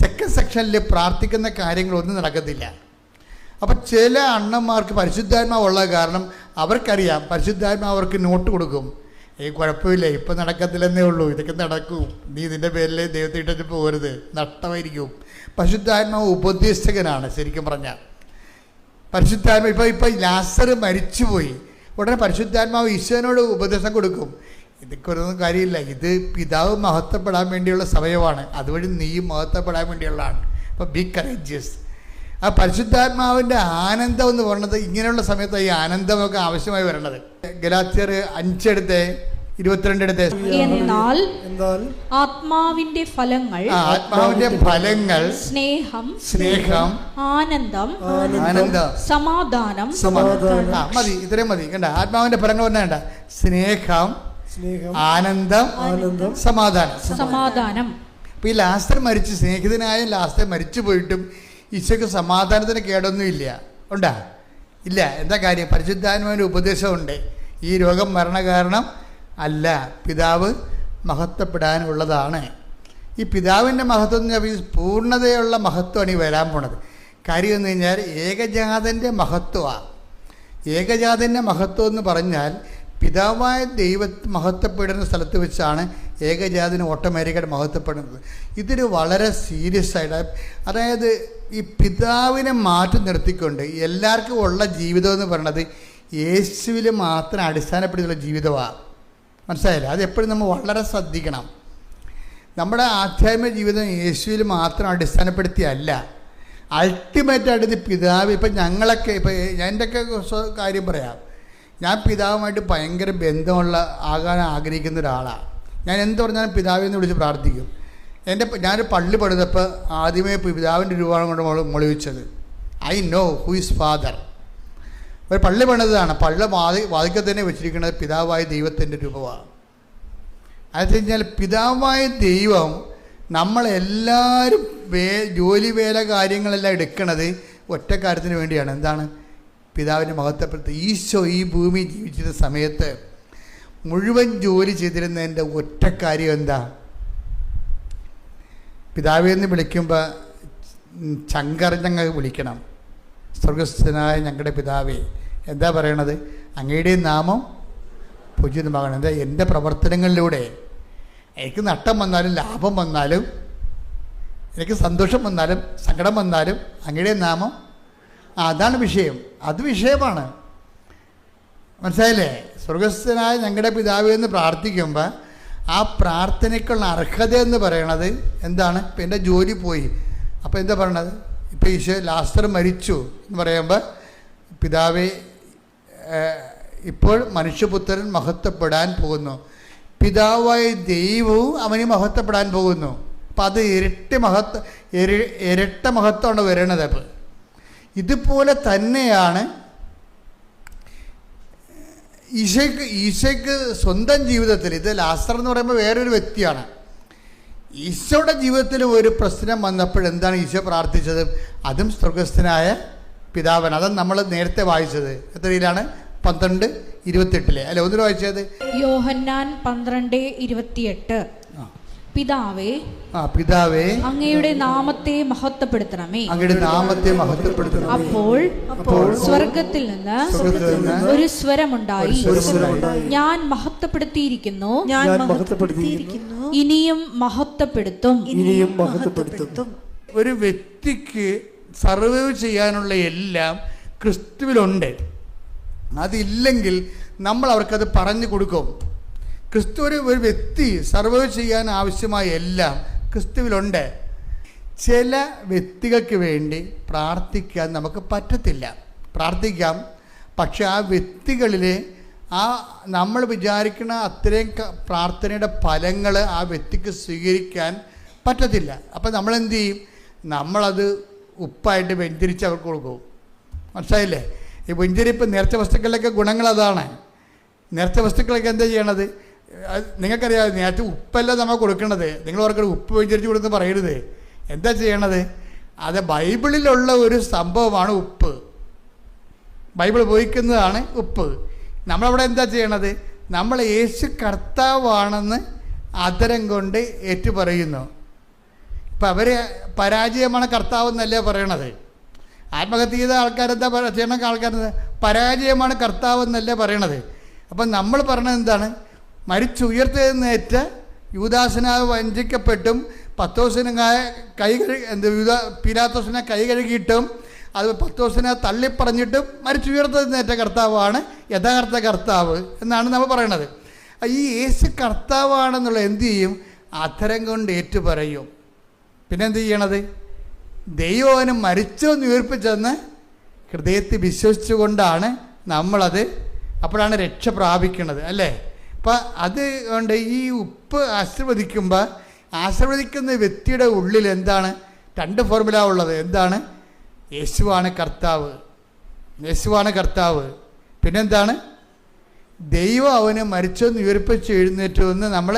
സെക്കൻഡ് സെക്ഷനിൽ പ്രാർത്ഥിക്കുന്ന കാര്യങ്ങളൊന്നും നടക്കത്തില്ല. അപ്പം ചില അണ്ണന്മാർക്ക് പരിശുദ്ധാത്മാവുള്ള കാരണം അവർക്കറിയാം, പരിശുദ്ധാത്മാവ് അവർക്ക് നോട്ട് കൊടുക്കും. കുഴപ്പമില്ല, ഇപ്പം നടക്കത്തില്ലെന്നേ ഉള്ളൂ, ഇതൊക്കെ നടക്കും, നീ ഇതിൻ്റെ പേരിൽ ദൈവത്തെ ഇട്ടിട്ട് പോകരുത്, നഷ്ടമായിരിക്കും. പരിശുദ്ധാത്മാവ് ഉപദേശകനാണ് ശരിക്കും പറഞ്ഞാൽ. പരിശുദ്ധാത്മാവ് ഇപ്പം ലാസർ മരിച്ചുപോയി, ഉടനെ പരിശുദ്ധാത്മാവ് ഈശോനോട് ഉപദേശം കൊടുക്കും. ഇതൊക്കെ ഒന്നും കാര്യമില്ല, ഇത് പിതാവ് മഹത്വപ്പെടാൻ വേണ്ടിയുള്ള സമയമാണ്, അതുവഴി നീയും മഹത്വപ്പെടാൻ വേണ്ടിയുള്ളതാണ്. അപ്പോൾ ബി കറേജിയസ്. ആ പരിശുദ്ധാത്മാവിൻ്റെ ആനന്ദം എന്ന് പറയുന്നത് ഇങ്ങനെയുള്ള സമയത്ത് ഈ ആനന്ദമൊക്കെ ആവശ്യമായി വരണത്. ഗലാത്യർ 5:22 എന്നാൽ ആത്മാവിന്റെ ഫലങ്ങൾ സ്നേഹം ആനന്ദം സമാധാനം. മതി, ഇത്രയും മതി. കണ്ട, ആത്മാവിന്റെ ഫലങ്ങൾ പറഞ്ഞ സ്നേഹം, ആനന്ദം, സമാധാനം. അപ്പൊ ഈ ലാസ്റ്റർ മരിച്ച്, സ്നേഹിതനായ ലാസ്റ്റർ മരിച്ചു പോയിട്ടും ഈശോയ്ക്ക് സമാധാനത്തിന് കേടൊന്നും ഇല്ല. ഉണ്ടാ? ഇല്ല. എന്താ കാര്യം? പരിശുദ്ധാത്മാവിൻ്റെ ഉപദേശമുണ്ട്. ഈ രോഗം മരണകാരണം അല്ല, പിതാവ് മഹത്വപ്പെടാനുള്ളതാണ്. ഈ പിതാവിൻ്റെ മഹത്വം എന്ന് പറഞ്ഞാൽ പൂർണ്ണതയുള്ള മഹത്വമാണ് ഈ വരാൻ പോണത്. കാര്യം എന്ന് കഴിഞ്ഞാൽ ഏകജാതൻ്റെ മഹത്വമാണ്. ഏകജാതൻ്റെ മഹത്വം എന്ന് പറഞ്ഞാൽ പിതാവായ മഹത്വപ്പെടുന്ന സ്ഥലത്ത് വെച്ചാണ് ഏകജാതിന് ഓട്ടോമാറ്റിക്കായിട്ട് മഹത്വപ്പെടുന്നത്. ഇതൊരു വളരെ സീരിയസ് ആയിട്ട്, അതായത് ഈ പിതാവിനെ മാറ്റി നിർത്തിക്കൊണ്ട് എല്ലാവർക്കും ഉള്ള ജീവിതം എന്ന് പറയുന്നത് യേശുവിൽ മാത്രം അടിസ്ഥാനപ്പെടുത്തിയുള്ള ജീവിതമാണ്. മനസ്സിലായില്ല? അത് എപ്പോഴും നമ്മൾ വളരെ ശ്രദ്ധിക്കണം. നമ്മുടെ ആധ്യാത്മിക ജീവിതം യേശുവിൽ മാത്രം അടിസ്ഥാനപ്പെടുത്തിയല്ല, അൾട്ടിമേറ്റായിട്ട് ഇത് പിതാവ്. ഇപ്പം ഞങ്ങളൊക്കെ, ഇപ്പം എൻ്റെയൊക്കെ കാര്യം പറയാം, ഞാൻ പിതാവുമായിട്ട് ഭയങ്കര ബന്ധമുള്ള ആകാൻ ആഗ്രഹിക്കുന്ന ഒരാളാണ്. ഞാൻ എന്ത് പറഞ്ഞാലും പിതാവിനെ വിളിച്ച് പ്രാർത്ഥിക്കും. ഞാനൊരു പള്ളി പണിതപ്പോൾ ആദ്യമേ പിതാവിൻ്റെ രൂപമാണ് കൊണ്ട് മൊളിവിച്ചത്. I know who is father. ഒരു പള്ളി പണിതാണ്, പള്ളി വാതിക്കൽ തന്നെ വെച്ചിരിക്കുന്നത് പിതാവായ ദൈവത്തിൻ്റെ രൂപമാണ്. അത് കഴിഞ്ഞാൽ പിതാവായ ദൈവം നമ്മളെല്ലാവരും ജോലി വേല കാര്യങ്ങളെല്ലാം എടുക്കണത് ഒറ്റ കാര്യത്തിന് വേണ്ടിയാണ്. എന്താണ്? പിതാവിനെ മഹത്വപ്പെടുത്തി. ഈശോ ഈ ഭൂമി ജീവിച്ചിരുന്ന സമയത്ത് മുഴുവൻ ജോലി ചെയ്തിരുന്നതിൻ്റെ ഒറ്റ കാര്യം എന്താ? പിതാവെ എന്ന് വിളിക്കുമ്പോൾ ചങ്കറിഞ്ഞങ്ങ് വിളിക്കണം. സ്വർഗസ്ഥനായ ഞങ്ങളുടെ പിതാവേ, എന്താ പറയണത്? അങ്ങയുടെ നാമം പൂജിതമാകണം. എന്താ? എൻ്റെ പ്രവർത്തനങ്ങളിലൂടെ എനിക്ക് നഷ്ടം വന്നാലും ലാഭം വന്നാലും എനിക്ക് സന്തോഷം വന്നാലും സങ്കടം വന്നാലും അങ്ങയുടെ നാമം, അതാണ് വിഷയം. അത് വിഷയമാണ്. മനസ്സിലായില്ലേ? സ്വർഗസ്ഥനായ ഞങ്ങളുടെ പിതാവേ എന്ന് പ്രാർത്ഥിക്കുമ്പോൾ ആ പ്രാർത്ഥനയ്ക്കുള്ള അർഹത എന്ന് പറയണത് എന്താണ്? ഇപ്പം എൻ്റെ ജോലി പോയി, അപ്പോൾ എന്താ പറയണത്? ഇപ്പോൾ ഈശോ ലാസർ മരിച്ചു എന്ന് പറയുമ്പോൾ പിതാവേ, ഇപ്പോൾ മനുഷ്യപുത്രൻ മഹത്വപ്പെടാൻ പോകുന്നു, പിതാവായ ദൈവവും അവന് മഹത്വപ്പെടാൻ പോകുന്നു. അപ്പം അത് ഇരട്ട മഹത്വമാണ് വരണത്. അപ്പം ഇതുപോലെ തന്നെയാണ് ഈശോയ്ക്ക് സ്വന്തം ജീവിതത്തിൽ, ഇത് ലാസർ എന്ന് പറയുമ്പോൾ വേറൊരു വ്യക്തിയാണ്. ഈശോയുടെ ജീവിതത്തിൽ ഒരു പ്രശ്നം വന്നപ്പോഴെന്താണ് ഈശോ പ്രാർത്ഥിച്ചത്? അതും സ്വർഗസ്ഥനായ പിതാവൻ. അതും നമ്മൾ നേരത്തെ വായിച്ചത് എത്രയിലാണ്? 12:28 അല്ലെ? ഒന്നിൽ വായിച്ചത് യോഹന്നാൻ 12:28. പിതാവേ, അങ്ങയുടെ നാമത്തെ മഹത്വപ്പെടുത്തണമേ. അപ്പോൾ സ്വർഗത്തിൽ നിന്ന് ഒരു സ്വരമുണ്ടായി, ഞാൻ മഹത്വപ്പെടുത്തിയിരിക്കുന്നു, ഇനിയും മഹത്വപ്പെടുത്തും. ഒരു വ്യക്തിക്ക് സർവൈവ് ചെയ്യാനുള്ള എല്ലാം ക്രിസ്തുവിലുണ്ട്. അതില്ലെങ്കിൽ നമ്മൾ അവർക്കത് പറഞ്ഞു കൊടുക്കും. ക്രിസ്തു ഒരു വ്യക്തി സർവൈവ് ചെയ്യാൻ ആവശ്യമായ എല്ലാം ക്രിസ്തുവിലുണ്ട്. ചില വ്യക്തികൾക്ക് വേണ്ടി പ്രാർത്ഥിക്കാൻ നമുക്ക് പറ്റത്തില്ല. പ്രാർത്ഥിക്കാം, പക്ഷെ ആ വ്യക്തികളിൽ ആ നമ്മൾ വിചാരിക്കുന്ന അത്രയും പ്രാർത്ഥനയുടെ ഫലങ്ങൾ ആ വ്യക്തിക്ക് സ്വീകരിക്കാൻ പറ്റത്തില്ല. അപ്പം നമ്മളെന്ത് ചെയ്യും? നമ്മളത് ഉപ്പായിട്ട് വെഞ്ചരിച്ച് അവർക്ക് കൊടുക്കും. മനസ്സിലായില്ലേ? ഈ വെഞ്ചരിപ്പ് നേർച്ച വസ്തുക്കളിലൊക്കെ ഗുണങ്ങൾ അതാണ്. നേർച്ച വസ്തുക്കളൊക്കെ എന്താ ചെയ്യണത്? നിങ്ങൾക്കറിയാം, നേരത്തെ ഉപ്പല്ല നമ്മൾ കൊടുക്കണത്. നിങ്ങൾ ഓർക്കണം ഉപ്പ് വെഞ്ചരിച്ച് കൊടുത്ത് പറയരുത്. എന്താ ചെയ്യണത്? അത് ബൈബിളിലുള്ള ഒരു സംഭവമാണ് ഉപ്പ്. ബൈബിൾ ഉപയോഗിക്കുന്നതാണ് ഉപ്പ്. നമ്മളവിടെ എന്താ ചെയ്യണത്? നമ്മൾ യേശു കർത്താവാണെന്ന് അതരം കൊണ്ട് ഏറ്റുപറയുന്നു. ഇപ്പം അവർ പരാജയമാണ് കർത്താവെന്നല്ലേ പറയണത്. ആത്മഹത്യ ചെയ്ത ആൾക്കാരെന്താ ചെയ്യണ ആൾക്കാരെന്താ? പരാജയമാണ് കർത്താവെന്നല്ലേ പറയണത്. അപ്പം നമ്മൾ പറയണത് എന്താണ്? മരിച്ചുയർത്തെഴുന്നേറ്റ യൂദാസിനാൽ വഞ്ചിക്കപ്പെട്ടും പത്തോസിനെ പീലാത്തോസിനെ കൈ കഴുകിയിട്ടും അത് പത്തോസിനെ തള്ളിപ്പറഞ്ഞിട്ടും മരിച്ചുയർത്തെഴുന്നേറ്റ കർത്താവാണ് യഥാർത്ഥ കർത്താവ് എന്നാണ് നമ്മൾ പറയണത്. ഈ യേശു കർത്താവാണെന്നുള്ള എന്തു ചെയ്യും? അധരം കൊണ്ട് ഏറ്റുപറയും. പിന്നെ എന്ത് ചെയ്യണത്? ദൈവം അവന് മരിച്ചെന്ന് ഉയർപ്പിച്ചെന്ന് ഹൃദയത്തിൽ വിശ്വസിച്ചുകൊണ്ടാണ് നമ്മളത്, അപ്പോഴാണ് രക്ഷ പ്രാപിക്കുന്നത്, അല്ലേ? അപ്പം അത് കൊണ്ട് ഈ ഉപ്പ് ആശീർവദിക്കുന്ന വ്യക്തിയുടെ ഉള്ളിൽ എന്താണ്? 2 ഫോർമുല ഉള്ളത്. എന്താണ്? യേശുവാണ് കർത്താവ്, യേശുവാണ് കർത്താവ്. പിന്നെന്താണ്? ദൈവം അവന് മരിച്ചെന്ന് ഉയർപ്പിച്ച് എഴുന്നേറ്റു എന്ന് നമ്മൾ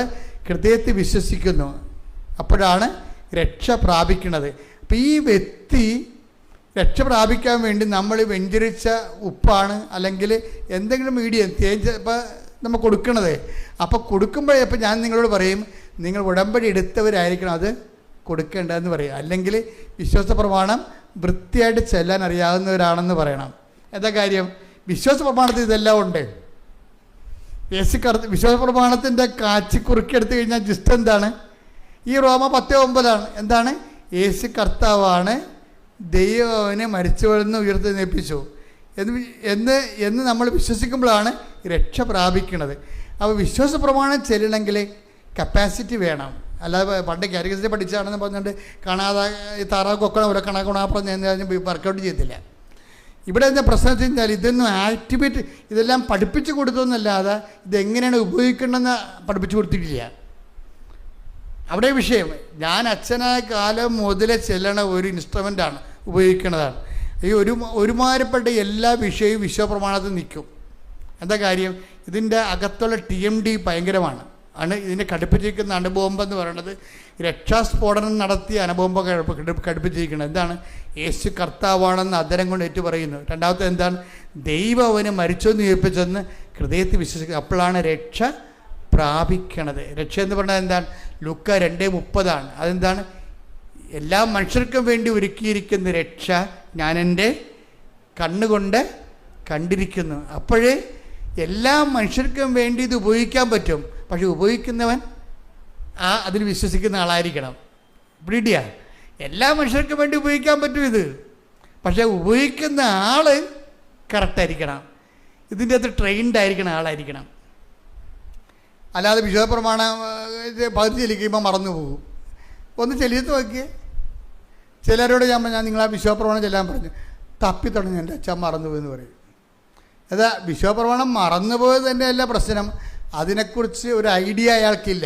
ഹൃദയത്തിൽ വിശ്വസിക്കുന്നു. അപ്പോഴാണ് രക്ഷ പ്രാപിക്കുന്നത്. അപ്പം ഈ വ്യക്തി രക്ഷ പ്രാപിക്കാൻ വേണ്ടി നമ്മൾ വെഞ്ചരിച്ച ഉപ്പാണ് അല്ലെങ്കിൽ എന്തെങ്കിലും മീഡിയം ഇപ്പം നമ്മൾ കൊടുക്കണത്. അപ്പോൾ കൊടുക്കുമ്പോഴേ ഇപ്പം ഞാൻ നിങ്ങളോട് പറയും, നിങ്ങൾ ഉടമ്പടി എടുത്തവരായിരിക്കണം അത് കൊടുക്കേണ്ടതെന്ന് പറയും. അല്ലെങ്കിൽ വിശ്വാസ പ്രമാണം വൃത്തിയായിട്ട് ചെല്ലാൻ അറിയാവുന്നവരാണെന്ന് പറയണം. എന്താ കാര്യം? വിശ്വാസ പ്രമാണത്തിൽ ഇതെല്ലാം ഉണ്ട്. വിശ്വാസ പ്രമാണത്തിൻ്റെ കാച്ചി കുറുക്കിയെടുത്ത് കഴിഞ്ഞാൽ ജസ്റ്റ് എന്താണ്? ഈ റോമ 10:9 എന്താണ്? യേശു കർത്താവാണ്, ദൈവനെ മരിച്ചവരെന്ന് ഉയർത്തെഴുന്നേൽപ്പിച്ചു എന്ന് നമ്മൾ വിശ്വസിക്കുമ്പോഴാണ് രക്ഷ പ്രാപിക്കുന്നത്. അപ്പോൾ വിശ്വാസ പ്രമാണം ചെല്ലണമെങ്കിൽ കപ്പാസിറ്റി വേണം. അല്ലാതെ പണ്ട് കാരിക്കസിൽ പഠിച്ചാണെന്ന് പറഞ്ഞിട്ട് കാണാതെ താറാവ് കൊക്കണം ഒരു കണക്കുണാപ്പുറം ഞാൻ വർക്കൗട്ട് ചെയ്യത്തില്ല. ഇവിടെ എന്താ പ്രശ്നം വെച്ച് കഴിഞ്ഞാൽ ഇതൊന്നും ആക്ടിവേറ്റ് ഇതെല്ലാം പഠിപ്പിച്ചു കൊടുത്തൊന്നല്ലാതെ ഇതെങ്ങനെയാണ് ഉപയോഗിക്കേണ്ടതെന്ന് പഠിപ്പിച്ചു കൊടുത്തിട്ടില്ല. അവിടെ വിഷയം ഞാൻ അച്ഛനായ കാലം മുതലേ ചെല്ലണ ഒരു ഇൻസ്ട്രുമെൻ്റാണ് ഉപയോഗിക്കുന്നതാണ്. ഈ ഒരുമാതിരിപ്പെട്ട എല്ലാ വിഷയവും വിശ്വപ്രമാണത്തിൽ നിൽക്കും. എന്താ കാര്യം? ഇതിൻ്റെ അകത്തുള്ള TMD ഭയങ്കരമാണ്. ഇതിനെ ഘടിപ്പിച്ചിരിക്കുന്ന അണുബോംബെന്ന് പറയുന്നത് രക്ഷാസ്ഫോടനം നടത്തിയ അണുബോംബ് ഘടിപ്പിച്ചിരിക്കുന്നത്. എന്താണ്? യേശു കർത്താവാണെന്ന് അതരം കൊണ്ട് ഏറ്റു പറയുന്നു. രണ്ടാമത്തെ എന്താണ്? ദൈവം അവന് മരിച്ചെന്ന് ഉയർപ്പിച്ചെന്ന് ഹൃദയത്തിൽ വിശ്വസിക്കുക. അപ്പോഴാണ് രക്ഷ പ്രാപിക്കണത്. രക്ഷ എന്ന് പറഞ്ഞാൽ എന്താണ്? ലൂക്ക 2:30 അതെന്താണ്? എല്ലാ മനുഷ്യർക്കും വേണ്ടി ഒരുക്കിയിരിക്കുന്ന രക്ഷ ഞാൻ എൻ്റെ കണ്ണുകൊണ്ട് കണ്ടിരിക്കുന്നു. അപ്പോഴേ എല്ലാ മനുഷ്യർക്കും വേണ്ടി ഇത് ഉപയോഗിക്കാൻ പറ്റും. പക്ഷെ ഉപയോഗിക്കുന്നവൻ അതിൽ വിശ്വസിക്കുന്ന ആളായിരിക്കണം. പിടിയാ എല്ലാ മനുഷ്യർക്കും വേണ്ടി ഉപയോഗിക്കാൻ പറ്റും ഇത്, പക്ഷേ ഉപയോഗിക്കുന്ന ആൾ കറക്റ്റായിരിക്കണം. ഇതിൻ്റെ അകത്ത് ട്രെയിൻഡ് ആയിരിക്കണം ആളായിരിക്കണം. അല്ലാതെ വിശ്വാസപ്രമാണം പകുതി ചെല്ലിക്കുമ്പോൾ മറന്നു പോകും. ഒന്ന് ചെല്ലിയത്ത് നോക്കിയേ. ചിലരോട് ഞാൻ നിങ്ങളാ വിശ്വാസപ്രമാണം ചെല്ലാൻ പറഞ്ഞു, തപ്പിത്തുടങ്ങി എൻ്റെ അച്ഛൻ മറന്നുപോയെന്ന് പറയും. അതാ വിശ്വാസപ്രമാണം മറന്നുപോയത് തന്നെയല്ല പ്രശ്നം, അതിനെക്കുറിച്ച് ഒരു ഐഡിയ അയാൾക്കില്ല.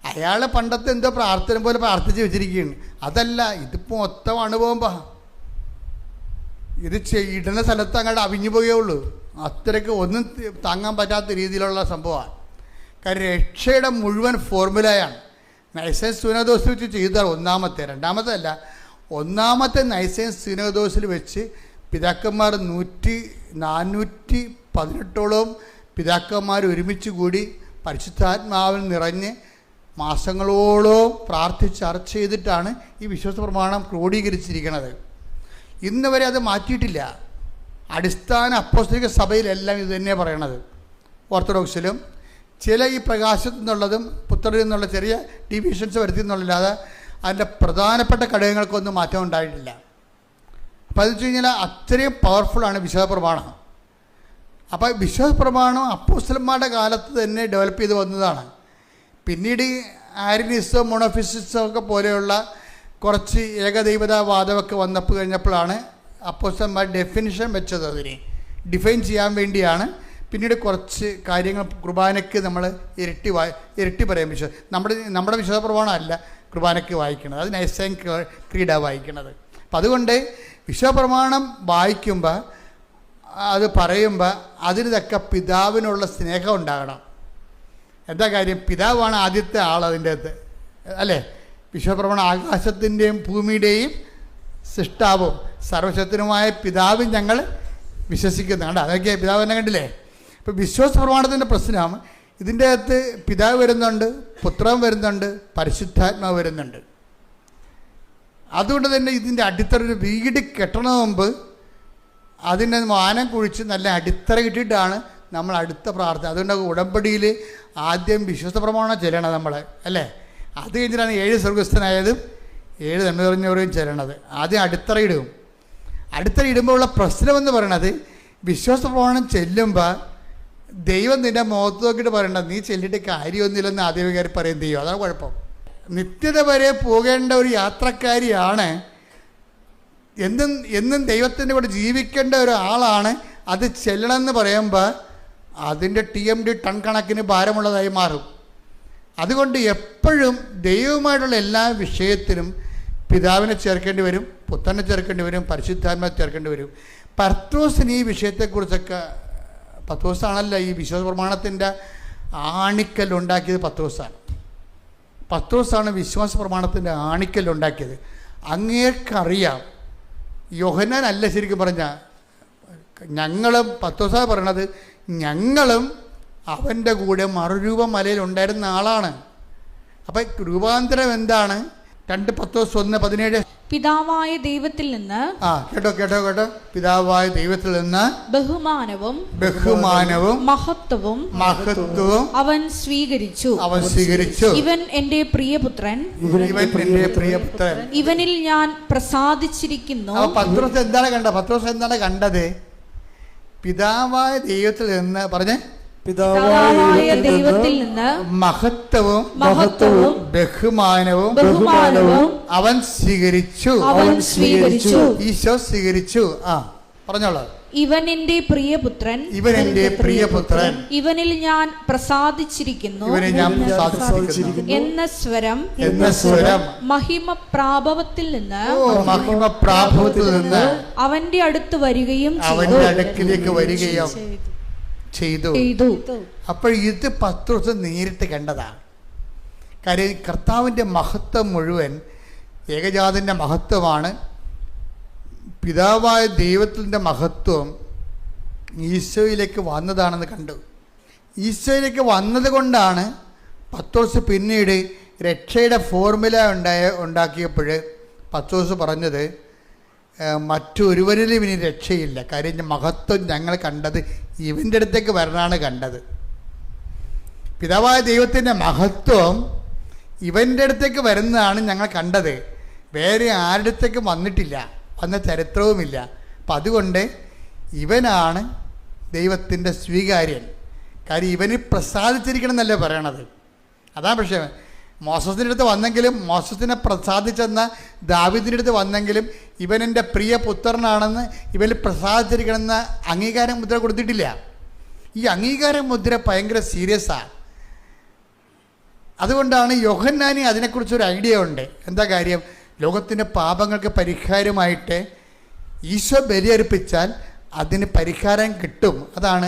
അയാൾ പണ്ടത്തെ എന്തോ പ്രാർത്ഥന പോലെ പ്രാർത്ഥിച്ച് വെച്ചിരിക്കുകയാണ്. അതല്ല, ഇതിപ്പോൾ മൊത്തം അണുപോകുമ്പോൾ ഇത് ഇടുന്ന സ്ഥലത്ത് അങ്ങോട്ട് അവിഞ്ഞു പോയേ ഉള്ളൂ. അത്രയ്ക്ക് ഒന്നും താങ്ങാൻ പറ്റാത്ത രീതിയിലുള്ള സംഭവമാണ്. കാര്യം രക്ഷയുടെ മുഴുവൻ ഫോർമുലയാണ്. നൈസൈൻ സുനദോസിൽ വെച്ച് ചെയ്താൽ ഒന്നാമത്തെ, രണ്ടാമത്തെ അല്ല, ഒന്നാമത്തെ നൈസൈൻ സുനദോസിൽ വെച്ച് പിതാക്കന്മാർ 418 പിതാക്കന്മാർ ഒരുമിച്ച് കൂടി പരിശുദ്ധാത്മാവിൽ നിറഞ്ഞ് മാസങ്ങളോളം പ്രാർത്ഥിച്ച് ചർച്ച ചെയ്തിട്ടാണ് ഈ വിശ്വാസ പ്രമാണം ക്രോഡീകരിച്ചിരിക്കുന്നത്. ഇന്ന് വരെ അത് മാറ്റിയിട്ടില്ല. അടിസ്ഥാന അപ്പോസ്തലിക സഭയിലെല്ലാം ഇത് തന്നെയാണ് പറയണത്. ഓർത്തഡോക്സിലും ചില ഈ പ്രകാശത്തു നിന്നുള്ളതും പുത്രരിൽ നിന്നുള്ള ചെറിയ ഡിവിഷൻസ് വരുത്തി എന്നുള്ളല്ലാതെ അതിൻ്റെ പ്രധാനപ്പെട്ട ഘടകങ്ങൾക്കൊന്നും മാറ്റം ഉണ്ടായിട്ടില്ല. അപ്പോൾ അത് വെച്ച് കഴിഞ്ഞാൽ അത്രയും പവർഫുള്ളാണ് വിശ്വാസ പ്രമാണം. അപ്പോൾ വിശ്വാസ പ്രമാണം അപ്പോസ്തലന്മാരുടെ കാലത്ത് തന്നെ ഡെവലപ്പ് ചെയ്ത് വന്നതാണ്. പിന്നീട് ആര്യനിസം, മൊണോഫിസിസം ഒക്കെ പോലെയുള്ള കുറച്ച് ഏകദൈവതാവാദമൊക്കെ വന്നപ്പോൾ കഴിഞ്ഞപ്പോഴാണ് അപ്പോസ്തലന്മാർ ഡെഫിനിഷൻ വെച്ചത്. അതിനെ ഡിഫൈൻ ചെയ്യാൻ വേണ്ടിയാണ് പിന്നീട് കുറച്ച് കാര്യങ്ങൾ കുർബാനയ്ക്ക് നമ്മൾ ഇരട്ടി പറയാൻ നമ്മുടെ വിശുദ്ധ പ്രമാണം അല്ല കുർബാനയ്ക്ക് വായിക്കുന്നത്, അത് നൈസൈൻ ക്രീഡ വായിക്കുന്നത്. അപ്പം അതുകൊണ്ട് വിശുദ്ധ പ്രമാണം വായിക്കുമ്പോൾ അത് പറയുമ്പോൾ അതിന് തക്ക പിതാവിനുള്ള സ്നേഹം ഉണ്ടാകണം. എന്താ കാര്യം? പിതാവാണ് ആദ്യത്തെ ആൾ അതിൻ്റെ അകത്ത്, അല്ലേ? വിശ്വപ്രമാണം ആകാശത്തിൻ്റെയും ഭൂമിയുടെയും സൃഷ്ടാവും സർവശക്തനുമായ പിതാവും ഞങ്ങൾ വിശ്വസിക്കുന്നുണ്ട്. അതൊക്കെ പിതാവ് തന്നെ കണ്ടില്ലേ? ഇപ്പോൾ വിശ്വാസ പ്രമാണത്തിൻ്റെ പ്രശ്നം ഇതിൻ്റെ അകത്ത് പിതാവ് വരുന്നുണ്ട്, പുത്രൻ വരുന്നുണ്ട്, പരിശുദ്ധാത്മാവ് വരുന്നുണ്ട്. അതുകൊണ്ട് തന്നെ ഇതിൻ്റെ അടിത്തറ ഒരു വീട് കെട്ടണ മുമ്പ് അതിൻ്റെ വാനം കുഴിച്ച് നല്ല അടിത്തറ കിട്ടിയിട്ടാണ് നമ്മൾ അടുത്ത പ്രാർത്ഥന. അതുകൊണ്ട് ഉടമ്പടിയിൽ ആദ്യം വിശ്വാസ പ്രമാണം ചെല്ലണം നമ്മൾ, അല്ലേ? അത് കഴിഞ്ഞിട്ടാണ് 7 സ്വർഗസ്ഥനായതും 7 നന്മ നിറഞ്ഞവരെയും ചെല്ലണത്. ആദ്യം അടിത്തറയിടും. അടിത്തറയിടുമ്പോൾ ഉള്ള പ്രശ്നമെന്ന് പറയണത് വിശ്വാസ പ്രമാണം ചെല്ലുമ്പോൾ ദൈവം നിൻ്റെ മുഖത്ത് നോക്കിയിട്ട് പറയണ്ട നീ ചെല്ലിയിട്ട് കാര്യമൊന്നുമില്ലെന്ന് ആദ്യകാരി പറയും ദൈവം. അതാണ് കുഴപ്പം. നിത്യത വരെ പോകേണ്ട ഒരു യാത്രക്കാരിയാണ്, എന്നും ദൈവത്തിൻ്റെ കൂടെ ജീവിക്കേണ്ട ഒരാളാണ്. അത് ചെല്ലണമെന്ന് പറയുമ്പോൾ അതിൻ്റെ TMD ടൺ കണക്കിന് ഭാരമുള്ളതായി മാറും. അതുകൊണ്ട് എപ്പോഴും ദൈവവുമായിട്ടുള്ള എല്ലാ വിഷയത്തിലും പിതാവിനെ ചേർക്കേണ്ടി വരും, പുത്രനെ ചേർക്കേണ്ടി വരും, പരിശുദ്ധാത്മാവിനെ ചേർക്കേണ്ടി വരും. പത്രോസിന് ഈ വിഷയത്തെക്കുറിച്ചൊക്കെ, പത്രോസാണല്ലോ ഈ വിശ്വാസ പ്രമാണത്തിൻ്റെ ആണിക്കല്ലുണ്ടാക്കിയത്. പത്രോസാണ് വിശ്വാസ പ്രമാണത്തിൻ്റെ ആണിക്കല്ലുണ്ടാക്കിയത്. അങ്ങേർക്കറിയാം, യോഹന്നാൻ അല്ല ശരിക്കും പറഞ്ഞാൽ, ഞങ്ങളും പത്രോസാ പറയണത് ഞങ്ങളും അവൻ്റെ കൂടെ മറുരൂപം മലയിൽ ഉണ്ടായിരുന്ന ആളാണ്. അപ്പം രൂപാന്തരം എന്താണ്? 2 പത്രോസ് 1:17 പിതാവായ ദൈവത്തിൽ നിന്ന് കേട്ടോ പിതാവായ ദൈവത്തിൽ നിന്ന് ബഹുമാനവും മഹത്വവും അവൻ സ്വീകരിച്ചു. ഇവൻ എൻ്റെ പ്രിയപുത്രൻ, ഇവനിൽ ഞാൻ പ്രസാദിച്ചിരിക്കുന്നു. പത്രോസ് എന്താണ് കണ്ടത്? പിതാവായ ദൈവത്തിൽ നിന്ന് പറഞ്ഞേ, പിതാവായ ദൈവത്തിൽ നിന്ന് മഹത്വവും ബഹുമാനവും അവൻ സ്വീകരിച്ചു. ഈശോ സ്വീകരിച്ചു. പറഞ്ഞോളൂ. ഇവൻ എൻ്റെ പ്രിയപുത്രൻ, ഇവനിൽ ഞാൻ പ്രസാദിച്ചിരിക്കുന്നു എന്ന സ്വരം മഹിമ പ്രാഭവത്തിൽ നിന്ന് അവന്റെ അടുത്ത് വരികയും ചെയ്തു. അപ്പോൾ ഇത് പത്രോസ് നേരിട്ട് കണ്ടതാണ്. കാര്യം കർത്താവിൻ്റെ മഹത്വം മുഴുവൻ ഏകജാതൻ്റെ മഹത്വമാണ്. പിതാവായ ദൈവത്തിൻ്റെ മഹത്വം ഈശോയിലേക്ക് വന്നതാണെന്ന് കണ്ടു. ഈശോയിലേക്ക് വന്നത് കൊണ്ടാണ് പത്രോസ് പിന്നീട് രക്ഷയുടെ ഫോർമുല ഉണ്ടാക്കിയപ്പോൾ പത്രോസ് പറഞ്ഞത് മറ്റൊരുവരിലും ഇനി രക്ഷയില്ല. കാര്യം മഹത്വം ഞങ്ങൾ കണ്ടത് ഇവൻ്റെ അടുത്തേക്ക് വരണമാണ് കണ്ടത്. പിതാവായ ദൈവത്തിൻ്റെ മഹത്വം ഇവൻ്റെ അടുത്തേക്ക് വരുന്നതാണ് ഞങ്ങൾ കണ്ടത്. വേറെ ആരുടെ അടുത്തേക്ക് വന്നിട്ടില്ല, വന്ന ചരിത്രവുമില്ല. അപ്പം അതുകൊണ്ട് ഇവനാണ് ദൈവത്തിൻ്റെ സ്വീകാര്യൻ. കാര്യം ഇവന് പ്രസാദിച്ചിരിക്കണം എന്നല്ലേ പറയണത്. അതാണ്. പക്ഷേ മോസസിൻ്റെ അടുത്ത് വന്നെങ്കിലും, മോസസിനെ പ്രസാദിച്ചെന്ന ദാവീദിൻ്റെ അടുത്ത് വന്നെങ്കിലും ഇവൻ എൻ്റെ പ്രിയ പുത്രനാണെന്ന് ഇവന് പ്രസാദിച്ചിരിക്കണമെന്ന അംഗീകാര മുദ്ര കൊടുത്തിട്ടില്ല. ഈ അംഗീകാര മുദ്ര ഭയങ്കര സീരിയസാണ്. അതുകൊണ്ടാണ് യോഹന്നാന് അതിനെക്കുറിച്ചൊരു ഐഡിയ ഉണ്ട്. എന്താ കാര്യം? ലോകത്തിൻ്റെ പാപങ്ങൾക്ക് പരിഹാരമായിട്ട് ഈശോ ബലിയർപ്പിച്ചാൽ അതിന് പരിഹാരം കിട്ടും. അതാണ്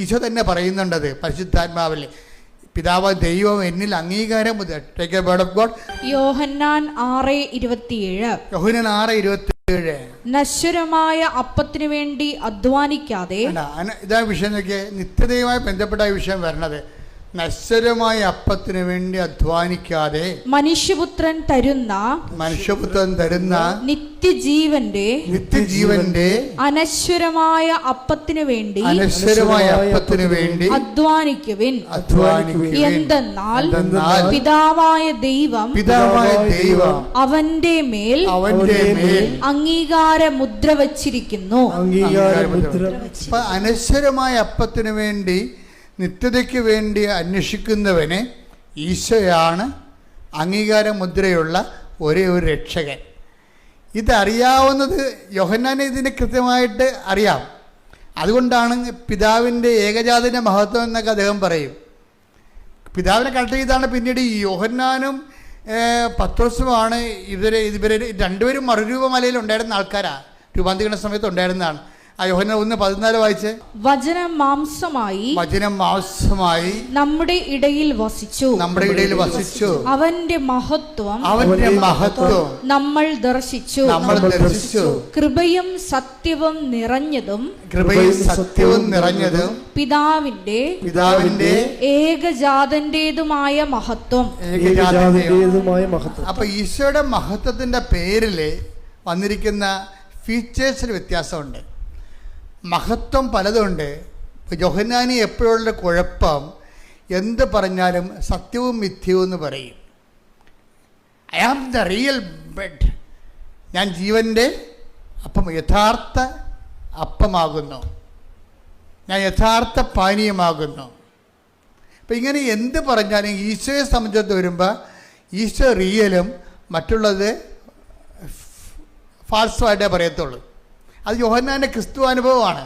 ഈശോ തന്നെ പറയുന്നുണ്ടത് പരിശുദ്ധാത്മാവിൽ. പിതാവ് ദൈവം എന്നിൽ അംഗീകാരം. യോഹന്നാൻ 6:27 നശ്വരമായ അപ്പത്തിനു വേണ്ടി അധ്വാനിക്കാതെ. ഇതാ വിഷയം നോക്കിയേ, നിത്യതയുമായി ബന്ധപ്പെട്ട വിഷയം വരണത്. നശ്വരമായ അപ്പത്തിനു വേണ്ടി അധ്വാനിക്കാതെ മനുഷ്യപുത്രൻ തരുന്ന നിത്യജീവന്റെ അനശ്വരമായ അപ്പത്തിനു വേണ്ടി അധ്വാനിക്കുവിൻ. എന്തെന്നാൽ പിതാവായ ദൈവം അവന്റെ മേൽ അംഗീകാര മുദ്ര വച്ചിരിക്കുന്നു. അനശ്വരമായ അപ്പത്തിനു വേണ്ടി, നിത്യതയ്ക്ക് വേണ്ടി അന്വേഷിക്കുന്നവന് ഈശോയാണ് അംഗീകാര മുദ്രയുള്ള ഒരേ ഒരു രക്ഷകൻ. ഇതറിയാവുന്നത് യോഹന്നാനെ ഇതിന് കൃത്യമായിട്ട് അറിയാം. അതുകൊണ്ടാണ് പിതാവിൻ്റെ ഏകജാതൻ്റെ മഹത്വം എന്നൊക്കെ അദ്ദേഹം പറയും. പിതാവിനെ കണക്ട് ചെയ്താണ് പിന്നീട് ഈ യോഹന്നാനും പത്രോസുമാണ് ഇവർ രണ്ടുപേരും മറുരൂപമലയിൽ ഉണ്ടായിരുന്ന ആൾക്കാരാണ്. രൂപാന്തരീകരണ സമയത്ത് ഉണ്ടായിരുന്നതാണ്. ആ യോഹന്നാൻ 1:14 വായിച്ച്, വചനം മാംസമായി നമ്മുടെ ഇടയിൽ വസിച്ചു, അവന്റെ മഹത്വം നമ്മൾ ദർശിച്ചു, കൃപയും സത്യവും നിറഞ്ഞതും പിതാവിന്റെ ഏകജാതന്റേതുമായ മഹത്വം. അപ്പൊ ഈശോയുടെ മഹത്വത്തിന്റെ പേരില് വന്നിരിക്കുന്ന ഫീച്ചേഴ്സിൽ വ്യത്യാസമുണ്ട്. മഹത്വം പലതുണ്ട്. യോഹന്നാനി എപ്പോഴുള്ള കുഴപ്പം, എന്ത് പറഞ്ഞാലും സത്യവും മിഥ്യവും എന്ന് പറയും. I am the real bread, ഞാൻ ജീവൻ്റെ അപ്പം, യഥാർത്ഥ അപ്പമാകുന്നു, ഞാൻ യഥാർത്ഥ പാനീയമാകുന്നു. അപ്പം ഇങ്ങനെ എന്ത് പറഞ്ഞാലും ഈശോയെ സംബന്ധിച്ച് വരുമ്പോൾ ഈശോ റിയലും മറ്റുള്ളത് ഫാൾസുമായിട്ടേ പറയത്തുള്ളൂ. അത് യോഹന്നാൻ്റെ ക്രിസ്തു അനുഭവമാണ്.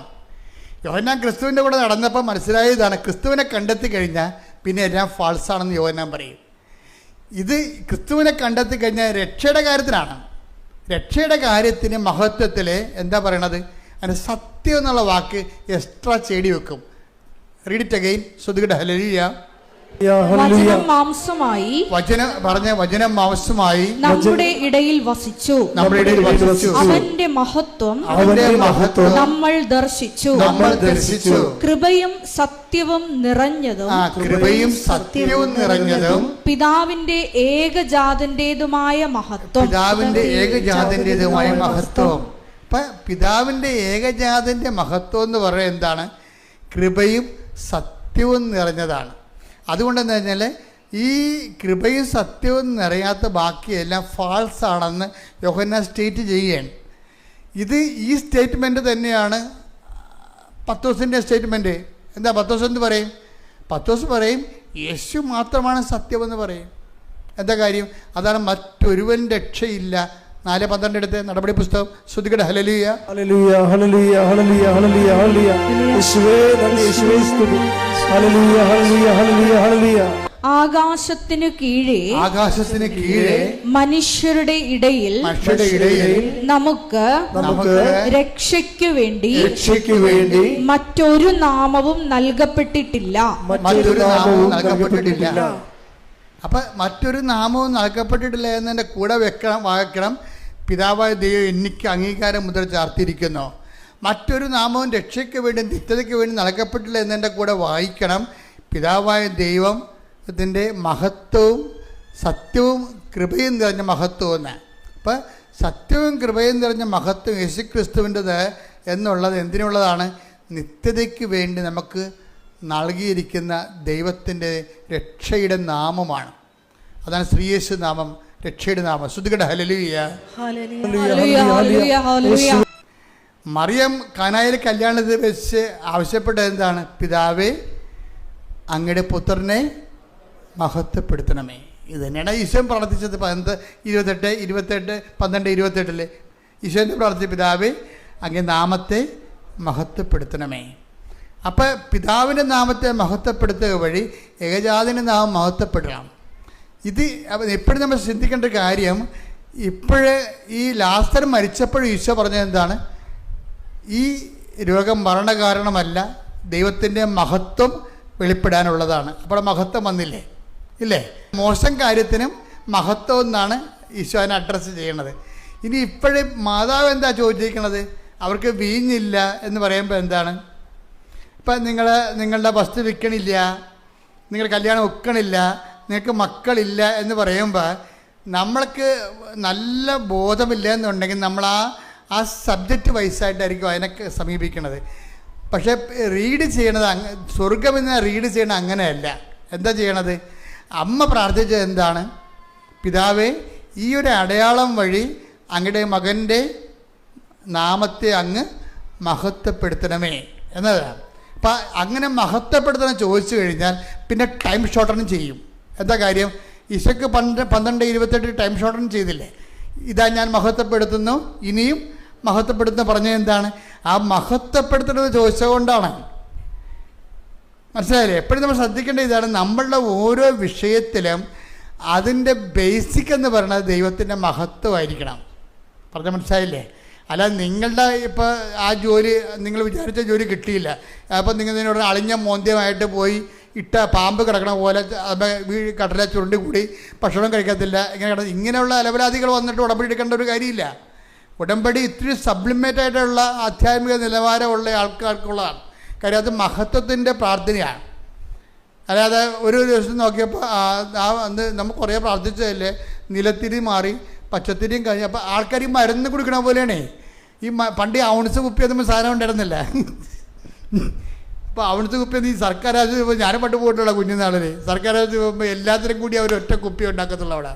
യോഹന്നാൻ ക്രിസ്തുവിൻ്റെ കൂടെ നടന്നപ്പോൾ മനസ്സിലായതാണ്, ക്രിസ്തുവിനെ കണ്ടെത്തി കഴിഞ്ഞാൽ പിന്നെ എല്ലാം ഫാൾസാണെന്ന് യോഹന്നാൻ പറയും. ഇത് ക്രിസ്തുവിനെ കണ്ടെത്തി കഴിഞ്ഞാൽ രക്ഷയുടെ കാര്യത്തിലാണ്. രക്ഷയുടെ കാര്യത്തിന് മഹത്വത്തിൽ എന്താ പറയണത്, അതിന് സത്യം എന്നുള്ള വാക്ക് എക്സ്ട്രാ ചേടി വെക്കും. Read it again. ശ്രുതികട ഹല്ലേലൂയ. വചനം മാംസമായി നമ്മുടെ ഇടയിൽ വസിച്ചു, അവന്റെ മഹത്വം നമ്മൾ ദർശിച്ചു, കൃപയും സത്യവും നിറഞ്ഞതും പിതാവിന്റെ ഏകജാതന്റേതുമായ മഹത്വം. പിതാവിന്റെ ഏകജാതന്റെ മഹത്വം എന്ന് പറയുന്നത് എന്താണ്? കൃപയും സത്യവും നിറഞ്ഞതാണ്. അതുകൊണ്ടെന്ന് പറഞ്ഞാൽ ഈ കൃപയും സത്യവും നിറയാത്ത ബാക്കിയെല്ലാം ഫാൾസ് ആണെന്ന് യോഹന്നാൻ സ്റ്റേറ്റ് ചെയ്യുകയാണ്. ഇത് ഈ സ്റ്റേറ്റ്മെൻറ്റ് തന്നെയാണ് പത്രോസിൻ്റെ സ്റ്റേറ്റ്മെൻറ്റ്. എന്താ പത്രോസ് എന്ത് പറയും? പത്രോസ് പറയും യേശു മാത്രമാണ് സത്യമെന്ന് പറയും. എന്താ കാര്യം? അതാണ് മറ്റൊരുവൻ രക്ഷയില്ല. 4:12 എടുത്ത് നടപടി പുസ്തകം. ശ്രുതികട ഹല്ലേലൂയ. ആകാശത്തിനു കീഴേ മനുഷ്യരുടെ ഇടയിൽ നമുക്ക് രക്ഷയ്ക്കു വേണ്ടി മറ്റൊരു നാമവും നൽകപ്പെട്ടിട്ടില്ല. അപ്പൊ മറ്റൊരു നാമവും നൽകപ്പെട്ടിട്ടില്ല എന്നതിൻ്റെ കൂടെ വായിക്കണം, പിതാവായ ദൈവം എനിക്ക് അംഗീകാരം മുദ്ര ചാർത്തിയിരിക്കുന്നു. മറ്റൊരു നാമവും രക്ഷയ്ക്ക് വേണ്ടി നിത്യതയ്ക്ക് വേണ്ടി നൽകപ്പെട്ടില്ല എന്നതിൻ്റെ കൂടെ വായിക്കണം, പിതാവായ ദൈവത്തിൻ്റെ മഹത്വവും സത്യവും കൃപയും നിറഞ്ഞ മഹത്വം എന്ന്. അപ്പം സത്യവും കൃപയും നിറഞ്ഞ മഹത്വം യേശുക്രിസ്തുവിൻ്റെത് എന്നുള്ളത് എന്തിനുള്ളതാണ്? നിത്യതയ്ക്ക് വേണ്ടി നമുക്ക് നൽകിയിരിക്കുന്ന ദൈവത്തിൻ്റെ രക്ഷയുടെ നാമമാണ്. അതാണ് ശ്രീയേശു നാമം, രക്ഷയുടെ നാമം. ശ്രുതികട ഹല്ലേലൂയ. മറിയം കാനായിൽ കല്യാണത്തിൽ വെച്ച് ആവശ്യപ്പെട്ടത് എന്താണ്? പിതാവേ, അങ്ങയുടെ പുത്രനെ മഹത്വപ്പെടുത്തണമേ. ഇത് തന്നെയാണ് ഈശോ പ്രാർത്ഥിച്ചത്. 12:28 ഈശോൻ്റെ പ്രാർത്ഥിച്ച പിതാവേ, അങ്ങേ നാമത്തെ മഹത്വപ്പെടുത്തണമേ. അപ്പം പിതാവിൻ്റെ നാമത്തെ മഹത്വപ്പെടുത്തുക വഴി ഏകജാതൻ്റെ നാമം മഹത്വപ്പെടണം. ഇത് എപ്പോഴും നമ്മൾ ചിന്തിക്കേണ്ട കാര്യം, ഇപ്പോഴേ ഈ ലാസർ മരിച്ചപ്പോഴും ഈശോ പറഞ്ഞത് എന്താണ്? ഈ രോഗം മരണകാരണമല്ല, ദൈവത്തിൻ്റെ മഹത്വം വെളിപ്പെടാനുള്ളതാണ്. അപ്പോൾ മഹത്വം വന്നില്ലേ? ഇല്ലേ? മോശം കാര്യത്തിനും മഹത്വം എന്നാണ് ഈശോ അതിനെ അഡ്രസ്സ് ചെയ്യണത്. ഇനി ഇപ്പോഴേ മാതാവ് എന്താ ചോദിച്ചിരിക്കണത്? അവർക്ക് വീഞ്ഞില്ല എന്ന് പറയുമ്പോൾ എന്താണ്? ഇപ്പം നിങ്ങളുടെ വസ്തു വിൽക്കണില്ല, നിങ്ങൾ കല്യാണം ഒക്കണില്ല, നിങ്ങൾക്ക് മക്കളില്ല എന്ന് പറയുമ്പോൾ നമ്മൾക്ക് നല്ല ബോധമില്ല എന്നുണ്ടെങ്കിൽ നമ്മൾ ആ സബ്ജക്റ്റ് വൈസായിട്ടായിരിക്കും അതിനൊക്കെ സമീപിക്കുന്നത്. പക്ഷേ റീഡ് ചെയ്യണത് സ്വർഗമെന്ന് റീഡ് ചെയ്യണത് അങ്ങനെയല്ല. എന്താ ചെയ്യണത്? അമ്മ പ്രാർത്ഥിച്ചത് എന്താണ്? പിതാവേ, ഈ ഒരു അടയാളം വഴി അങ്ങയുടെ മകൻ്റെ നാമത്തെ അങ്ങ് മഹത്വപ്പെടുത്തണമേ എന്നതാണ്. അപ്പം അങ്ങനെ മഹത്വപ്പെടുത്തണം ചോദിച്ചു കഴിഞ്ഞാൽ പിന്നെ ടൈം ഷോർട്ടനും ചെയ്യും. എന്താ കാര്യം? ഈശോയ്ക്ക് 12:28 ടൈം ഷോർട്ടൻ ചെയ്തില്ലേ? ഇതാ ഞാൻ മഹത്വപ്പെടുത്തുന്നു, ഇനിയും മഹത്വപ്പെടുത്തുന്ന പറഞ്ഞത് എന്താണ്? ആ മഹത്വപ്പെടുത്തുന്നത് ചോദിച്ചുകൊണ്ടാണ്. മനസ്സിലായില്ലേ? എപ്പോഴും നമ്മൾ ശ്രദ്ധിക്കേണ്ട ഇതാണ്, നമ്മളുടെ ഓരോ വിഷയത്തിലും അതിൻ്റെ ബേസിക് എന്ന് പറയുന്നത് ദൈവത്തിൻ്റെ മഹത്വമായിരിക്കണം. പറഞ്ഞാൽ മനസ്സിലായില്ലേ? അല്ല നിങ്ങളുടെ ഇപ്പോൾ ആ ജോലി നിങ്ങൾ വിചാരിച്ച ജോലി കിട്ടിയില്ല, അപ്പോൾ നിങ്ങൾ ഇതിനോട് അളിഞ്ഞ മോന്ത്യമായിട്ട് പോയി ഇട്ട പാമ്പ് കിടക്കണ പോലെ കടല ചുരുണ്ടി കൂടി ഭക്ഷണം കഴിക്കത്തില്ല, ഇങ്ങനെയുള്ള അലവലാദികൾ വന്നിട്ട് ഉടമ്പടി എടുക്കേണ്ട ഒരു കാര്യമില്ല. ഉടമ്പടി ഇത്തിരി സബ്ലിമേറ്റ് ആയിട്ടുള്ള ആധ്യാത്മിക നിലവാരമുള്ള ആൾക്കാർക്കുള്ളതാണ്. കാര്യം അത് മഹത്വത്തിൻ്റെ പ്രാർത്ഥനയാണ്. അല്ലാതെ ഒരു ദിവസം നോക്കിയപ്പോൾ അന്ന് നമ്മൾ കുറേ പ്രാർത്ഥിച്ചതല്ലേ, നിലത്തിരി മാറി പച്ചത്തിരിയും കഴിഞ്ഞ്. അപ്പോൾ ആൾക്കാർ ഈ മരുന്ന് കുടിക്കണ പോലെയാണേ. ഈ പണ്ട് ഔൺസ് കുപ്പിയൊന്നും സാധനം ഉണ്ടായിരുന്നില്ല. ഇപ്പോൾ ഔൺസ് കുപ്പിയൊന്നും ഈ സർക്കാർ ആശുപത്രി ഇപ്പോൾ ഞാനും പണ്ട് പോയിട്ടുള്ള കുഞ്ഞുനാളിൽ സർക്കാർ ആശുപത്രി പോകുമ്പോൾ എല്ലാത്തിനും കൂടി അവർ ഒറ്റ കുപ്പി ഉണ്ടാക്കത്തുള്ളൂ അവിടെ.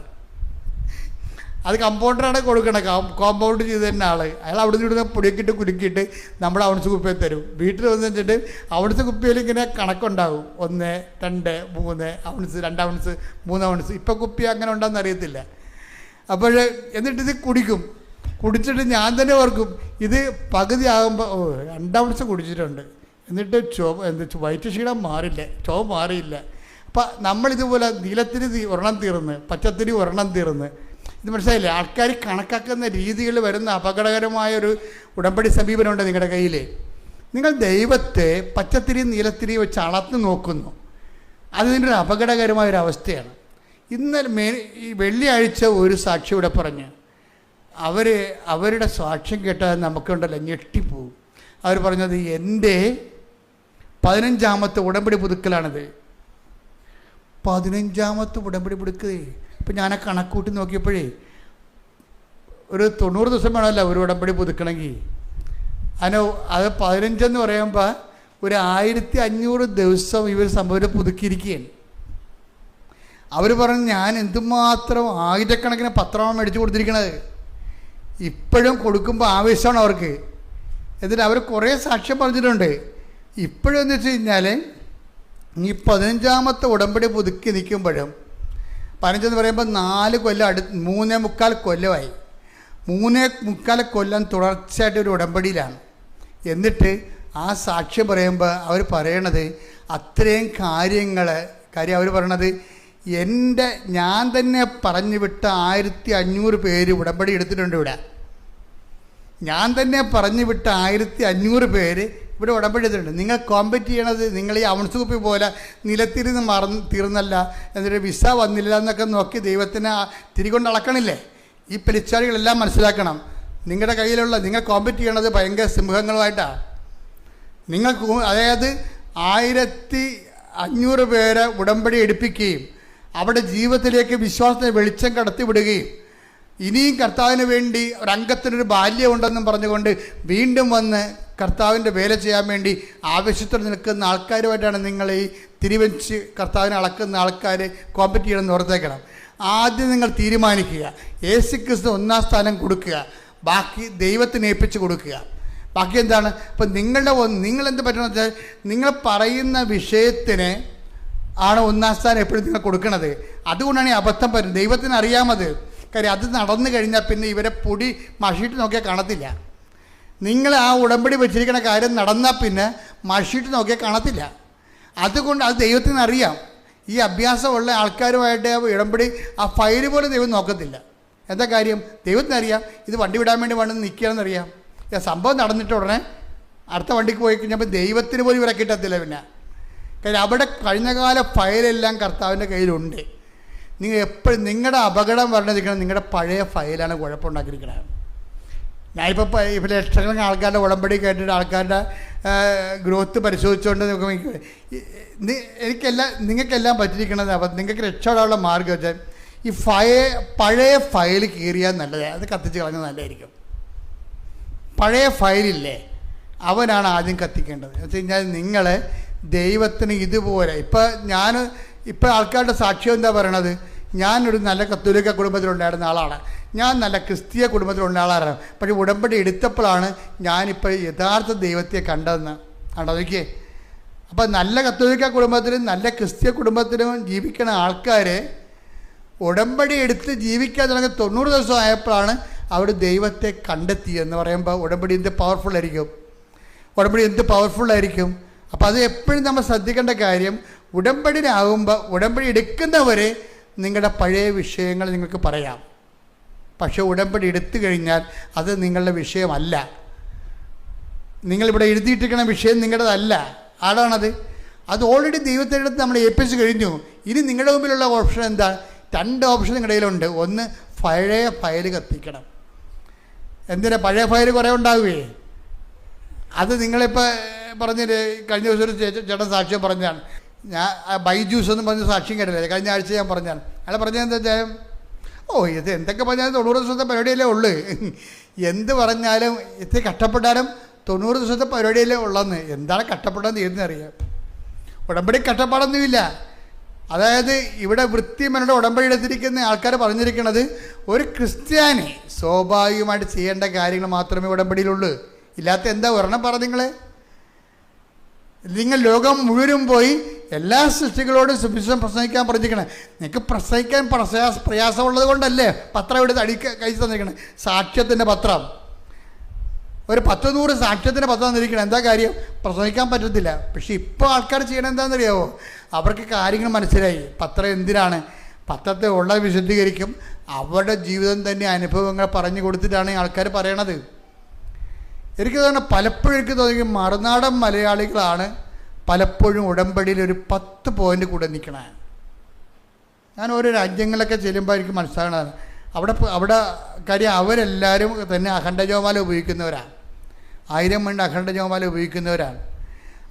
അത് കമ്പൗണ്ടറാണ് കൊടുക്കണം, കോമ്പൗണ്ട് ചെയ്ത് തന്നെ ആൾ. അയാൾ അവിടെ നിന്ന് ഇവിടുന്ന് പൊടിയൊക്കിയിട്ട് കുലുക്കിയിട്ട് നമ്മുടെ ഔൺസ് കുപ്പിയെ തരും. വീട്ടിൽ വന്ന് വെച്ചിട്ട് ഔൺസ് കുപ്പിയിൽ ഇങ്ങനെ കണക്കുണ്ടാവും, 1, 2, 3 ഔൺസ്, 2 ഔൺസ്, 3 ഔൺസ്. ഇപ്പം കുപ്പി അങ്ങനെ ഉണ്ടോയെന്ന് അറിയത്തില്ല. അപ്പോൾ എന്നിട്ടിത് കുടിക്കും. കുടിച്ചിട്ട് ഞാൻ തന്നെ ഓർക്കും, ഇത് പകുതി ആകുമ്പോൾ 2 ഔൺസ് കുടിച്ചിട്ടുണ്ട്, എന്നിട്ട് വയറ്റ് ക്ഷീണം മാറില്ല, ചുവ മാറിയില്ല. അപ്പം നമ്മളിതുപോലെ നീലത്തിന് ഒരെണ്ണം തീർന്ന്, പച്ചത്തിരി ഒരെണ്ണം തീർന്ന്. ഇത് മനസ്സിലായില്ലേ? ആൾക്കാർ കണക്കാക്കുന്ന രീതികൾ വരുന്ന അപകടകരമായൊരു ഉടമ്പടി സമീപനമുണ്ട് നിങ്ങളുടെ കയ്യിൽ. നിങ്ങൾ ദൈവത്തെ പച്ചത്തിരി നീലത്തിരി വെച്ച് അളന്ന് നോക്കുന്നു. അതിൻ്റെ ഒരു അപകടകരമായൊരവസ്ഥയാണ്. ഇന്നലെ ഈ വെള്ളിയാഴ്ച ഒരു സാക്ഷി ഇവിടെ പറഞ്ഞ് അവരുടെ സാക്ഷ്യം കേട്ടാൽ നമുക്കുണ്ടല്ലോ ഞെട്ടിപ്പോവും. അവർ പറഞ്ഞത് എൻ്റെ 15ാമത്തെ ഉടമ്പടി പുതുക്കലാണിത്. 15ാമത്തെ ഉടമ്പടി പുതുക്കേ. ഇപ്പം ഞാൻ ആ കണക്കൂട്ടി നോക്കിയപ്പോഴേ ഒരു 90 ദിവസം വേണമല്ലോ ഒരു ഉടമ്പടി പുതുക്കണമെങ്കിൽ. അത് 15 എന്ന് പറയുമ്പോൾ ഒരു 1500 ദിവസം ഇവർ സംഭവം പുതുക്കിയിരിക്കുകയാണ്. അവർ പറഞ്ഞു ഞാൻ എന്തുമാത്രം ആയിരക്കണക്കിന് പത്രമാണ് മേടിച്ചു കൊടുത്തിരിക്കണത്. ഇപ്പോഴും കൊടുക്കുമ്പോൾ ആവേശമാണ് അവർക്ക്. എന്നിട്ട് അവർ കുറേ സാക്ഷ്യം പറഞ്ഞിട്ടുണ്ട്. ഇപ്പോഴും എന്ന് വെച്ച് കഴിഞ്ഞാൽ ഈ 15ാമത്തെ ഉടമ്പടി പുതുക്കി നിൽക്കുമ്പോഴും 15 എന്ന് പറയുമ്പോൾ 4 കൊല്ലം 3.25 കൊല്ലമായി. 3.25 കൊല്ലം തുടർച്ചയായിട്ട് ഒരു ഉടമ്പടിയിലാണ്. എന്നിട്ട് ആ സാക്ഷ്യം പറയുമ്പോൾ അവർ പറയണത് അത്രയും കാര്യം അവർ പറയണത് ഞാൻ തന്നെ പറഞ്ഞു വിട്ട 1500 പേര് ഉടമ്പടി എടുത്തിട്ടുണ്ട് ഇവിടെ. ഞാൻ തന്നെ പറഞ്ഞു വിട്ട 1500 പേര് ഇവിടെ ഉടമ്പടി എടുത്തിട്ടുണ്ട്. നിങ്ങൾ കോമ്പറ്റ് ചെയ്യണത് നിങ്ങൾ ഈ ഔൺസ് കുപ്പി പോലെ നിലത്തിരുന്ന് തീർന്നല്ല, എന്നിട്ട് വിസ വന്നില്ല എന്നൊക്കെ നോക്കി ദൈവത്തിനെ തിരികൊണ്ട് അളക്കണില്ലേ? ഈ പെരിച്ചാളികളെല്ലാം മനസ്സിലാക്കണം. നിങ്ങളുടെ കയ്യിലുള്ള നിങ്ങൾ കോമ്പറ്റ് ചെയ്യണത് ഭയങ്കര സിംഹങ്ങളുമായിട്ടാണ്. അതായത് 1500 പേരെ ഉടമ്പടി എടുപ്പിക്കുകയും അവിടെ ജീവിതത്തിലേക്ക് വിശ്വാസത്തെ വെളിച്ചം കടത്തിവിടുകയും ഇനിയും കർത്താവിന് വേണ്ടി ഒരംഗത്തിനൊരു ബാല്യമുണ്ടെന്നും പറഞ്ഞുകൊണ്ട് വീണ്ടും വന്ന് കർത്താവിൻ്റെ വേല ചെയ്യാൻ വേണ്ടി ആവശ്യത്തോടെ നിൽക്കുന്ന ആൾക്കാരുമായിട്ടാണ് നിങ്ങൾ ഈ തിരിവെച്ച് കർത്താവിനെ അളക്കുന്ന ആൾക്കാർ കോമ്പറ്റ് ചെയ്യണമെന്ന് ഓർത്തേക്കണം. ആദ്യം നിങ്ങൾ തീരുമാനിക്കുക, യേശുക്രിസ്തു 1ാം സ്ഥാനം കൊടുക്കുക, ബാക്കി ദൈവത്തിന് ഏൽപ്പിച്ച് കൊടുക്കുക. ബാക്കി എന്താണ്? ഇപ്പം നിങ്ങളെന്ത് പറ്റണമെന്ന് വെച്ചാൽ നിങ്ങൾ പറയുന്ന വിഷയത്തിന് ആണ് 1ാം സ്ഥാനം എപ്പോഴും നിങ്ങൾ കൊടുക്കണത്. അതുകൊണ്ടാണ് ഈ അബദ്ധം വരുന്നത്. ദൈവത്തിന് അറിയാമത്. കാര്യം അത് നടന്നു കഴിഞ്ഞാൽ പിന്നെ ഇവരെ പൊടി മഷിയിട്ട് നോക്കിയാൽ കാണത്തില്ല. നിങ്ങൾ ആ ഉടമ്പടി വെച്ചിരിക്കുന്ന കാര്യം നടന്നാൽ പിന്നെ മഷിയിട്ട് നോക്കിയാൽ കാണത്തില്ല. അതുകൊണ്ട് അത് ദൈവത്തിന് അറിയാം. ഈ അഭ്യാസമുള്ള ആൾക്കാരുമായിട്ട് ഉടമ്പടി ആ ഫയൽ പോലെ ദൈവം നോക്കത്തില്ല. എന്താ കാര്യം? ദൈവത്തിനറിയാം ഇത് വണ്ടി വിടാൻ വേണ്ടി വന്ന് നിൽക്കുകയാണെന്നറിയാം. സംഭവം നടന്നിട്ട് ഉടനെ അടുത്ത വണ്ടിക്ക് പോയി കഴിഞ്ഞപ്പോൾ ദൈവത്തിന് പോലും ഇവരെ കിട്ടത്തില്ല. പിന്നെ കാര്യം അവിടെ കഴിഞ്ഞകാല ഫയലെല്ലാം കർത്താവിൻ്റെ കയ്യിലുണ്ട്. നിങ്ങൾ എപ്പോഴും നിങ്ങളുടെ അപകടം പറഞ്ഞിരിക്കണം നിങ്ങളുടെ പഴയ ഫയലാണ് കുഴപ്പമുണ്ടാക്കിയിരിക്കണത്. ഞാനിപ്പോൾ ലക്ഷക്കണക്കിന് ആൾക്കാരുടെ ഉടമ്പടി കേട്ടിട്ട് ആൾക്കാരുടെ ഗ്രോത്ത് പരിശോധിച്ചുകൊണ്ട് നോക്കുമ്പോൾ നിങ്ങൾക്കെല്ലാം പറ്റിയിരിക്കണത്. അപ്പം നിങ്ങൾക്ക് രക്ഷപ്പെടാനുള്ള മാർഗ്ഗം വെച്ചാൽ ഈ പഴയ ഫയൽ കീറിയാൽ നല്ലത്, അത് കത്തിച്ച് കളഞ്ഞാൽ നല്ലതായിരിക്കും. പഴയ ഫയലില്ലേ അവനാണ് ആദ്യം കത്തിക്കേണ്ടത്. എന്ന് വെച്ച് കഴിഞ്ഞാൽ നിങ്ങൾ ദൈവത്തിന് ഇതുപോലെ ഇപ്പം ആൾക്കാരുടെ സാക്ഷ്യം എന്താ പറയണത്? ഞാനൊരു നല്ല കത്തോലിക്ക കുടുംബത്തിലുണ്ടായിരുന്ന ആളാണ്, ഞാൻ നല്ല ക്രിസ്തീയ കുടുംബത്തിലുണ്ടായ ആളാണ്, പക്ഷേ ഉടമ്പടി എടുത്തപ്പോഴാണ് ഞാനിപ്പോൾ യഥാർത്ഥ ദൈവത്തെ കണ്ടതെന്ന് നോക്കിയേ. അപ്പം നല്ല കത്തോലിക്ക കുടുംബത്തിലും നല്ല ക്രിസ്തീയ കുടുംബത്തിലും ജീവിക്കുന്ന ആൾക്കാർ ഉടമ്പടി എടുത്ത് ജീവിക്കാൻ തുടങ്ങി 90 ദിവസം ആയപ്പോഴാണ് അവർ ദൈവത്തെ കണ്ടെത്തിയെന്ന് പറയുമ്പോൾ ഉടമ്പടി എന്ത് പവർഫുള്ളായിരിക്കും. അപ്പോൾ അത് എപ്പോഴും നമ്മൾ ശ്രദ്ധിക്കേണ്ട കാര്യം, ഉടമ്പടിയിലാകുമ്പോൾ ഉടമ്പടി എടുക്കുന്നവരെ നിങ്ങളുടെ പഴയ വിഷയങ്ങൾ നിങ്ങൾക്ക് പറയാം. പക്ഷേ ഉടമ്പടി എടുത്തു കഴിഞ്ഞാൽ അത് നിങ്ങളുടെ വിഷയമല്ല. നിങ്ങളിവിടെ എഴുതിയിട്ടിരിക്കുന്ന വിഷയം നിങ്ങളുടേതല്ല. ആടാണത്. അത് ഓൾറെഡി ദൈവത്തിൻ്റെ അടുത്ത് നമ്മൾ ഏൽപ്പിച്ച് കഴിഞ്ഞു. ഇനി നിങ്ങളുടെ മുമ്പിലുള്ള ഓപ്ഷൻ എന്താ? 2 ഓപ്ഷൻ നിങ്ങളുടെ കയ്യിലുണ്ട്. ഒന്ന്, പഴയ ഫയൽ കത്തിക്കണം. എന്തിനാ? പഴയ ഫയൽ കുറേ ഉണ്ടാവുകയെ. അത് നിങ്ങളിപ്പോൾ പറഞ്ഞിട്ട് കഴിഞ്ഞ ദിവസം ഒരു ചേട്ടൻ സാക്ഷ്യം പറഞ്ഞാണ്. ഞാൻ ബൈജൂസ് എന്ന് പറഞ്ഞ സാക്ഷ്യം കേട്ടില്ലേ? കഴിഞ്ഞ ആഴ്ച ഞാൻ പറഞ്ഞാണ്. അയാൾ പറഞ്ഞത് എന്താ വെച്ചാൽ, ഇത് എന്തൊക്കെ പറഞ്ഞാലും 90 ദിവസത്തെ പരിപാടിയല്ലേ ഉള്ളു. എന്ത് പറഞ്ഞാലും ഇത്തിരി കഷ്ടപ്പെട്ടാലും 90 ദിവസത്തെ പരിപാടിയല്ലേ ഉള്ളെന്ന്. എന്താണ് കഷ്ടപ്പെടാന്ന് തീരുന്നറിയാം. ഉടമ്പടി കഷ്ടപ്പാടൊന്നുമില്ല. അതായത് ഇവിടെ വൃത്തിമനോട് ഉടമ്പടി എടുത്തിരിക്കുന്ന ആൾക്കാർ പറഞ്ഞിരിക്കുന്നത്, ഒരു ക്രിസ്ത്യാനി സ്വാഭാവികമായിട്ട് ചെയ്യേണ്ട കാര്യങ്ങൾ മാത്രമേ ഉടമ്പടിയിലുള്ളൂ. ഇല്ലാത്ത എന്താ ഒരെണ്ണം പറ. നിങ്ങൾ ലോകം മുഴുവനും പോയി എല്ലാ സൃഷ്ടികളോടും സുവിശേഷം പ്രസംഗിക്കാൻ പറഞ്ഞിരിക്കണം. നിങ്ങൾക്ക് പ്രസംഗിക്കാൻ പ്രയാസമുള്ളത് കൊണ്ടല്ലേ പത്രം എടുത്ത് കഴിച്ച് തന്നിരിക്കണം. സാക്ഷ്യത്തിൻ്റെ പത്രം, ഒരു 10-100 സാക്ഷ്യത്തിൻ്റെ പത്രം തന്നിരിക്കണം. എന്താ കാര്യം? പ്രസംഗിക്കാൻ പറ്റത്തില്ല. പക്ഷെ ഇപ്പോൾ ആൾക്കാർ ചെയ്യണം എന്താണെന്നറിയാമോ? അവർക്ക് കാര്യങ്ങൾ മനസ്സിലായി. പത്രം എന്തിനാണ്? പത്രത്തെ ഉള്ള വിശദീകരിക്കും. അവരുടെ ജീവിതം തന്നെ അനുഭവങ്ങൾ പറഞ്ഞു കൊടുത്തിട്ടാണ് ആൾക്കാർ പറയണത്. എനിക്ക് തോന്നുന്നു, പലപ്പോഴും എനിക്ക് തോന്നി മറുനാടൻ മലയാളികളാണ് പലപ്പോഴും ഉടമ്പടിയിൽ ഒരു 10 പോയിൻ്റ് കൂടെ നിൽക്കണേ. ഞാൻ ഓരോ രാജ്യങ്ങളിലൊക്കെ ചെല്ലുമ്പോൾ എനിക്ക് മനസ്സിലാകണതാണ്. അവിടെ കാര്യം അവരെല്ലാവരും തന്നെ അഖണ്ഡജപമാല ഉപയോഗിക്കുന്നവരാണ്. 1000 മണി അഖണ്ഡജപമാല ഉപയോഗിക്കുന്നവരാണ്.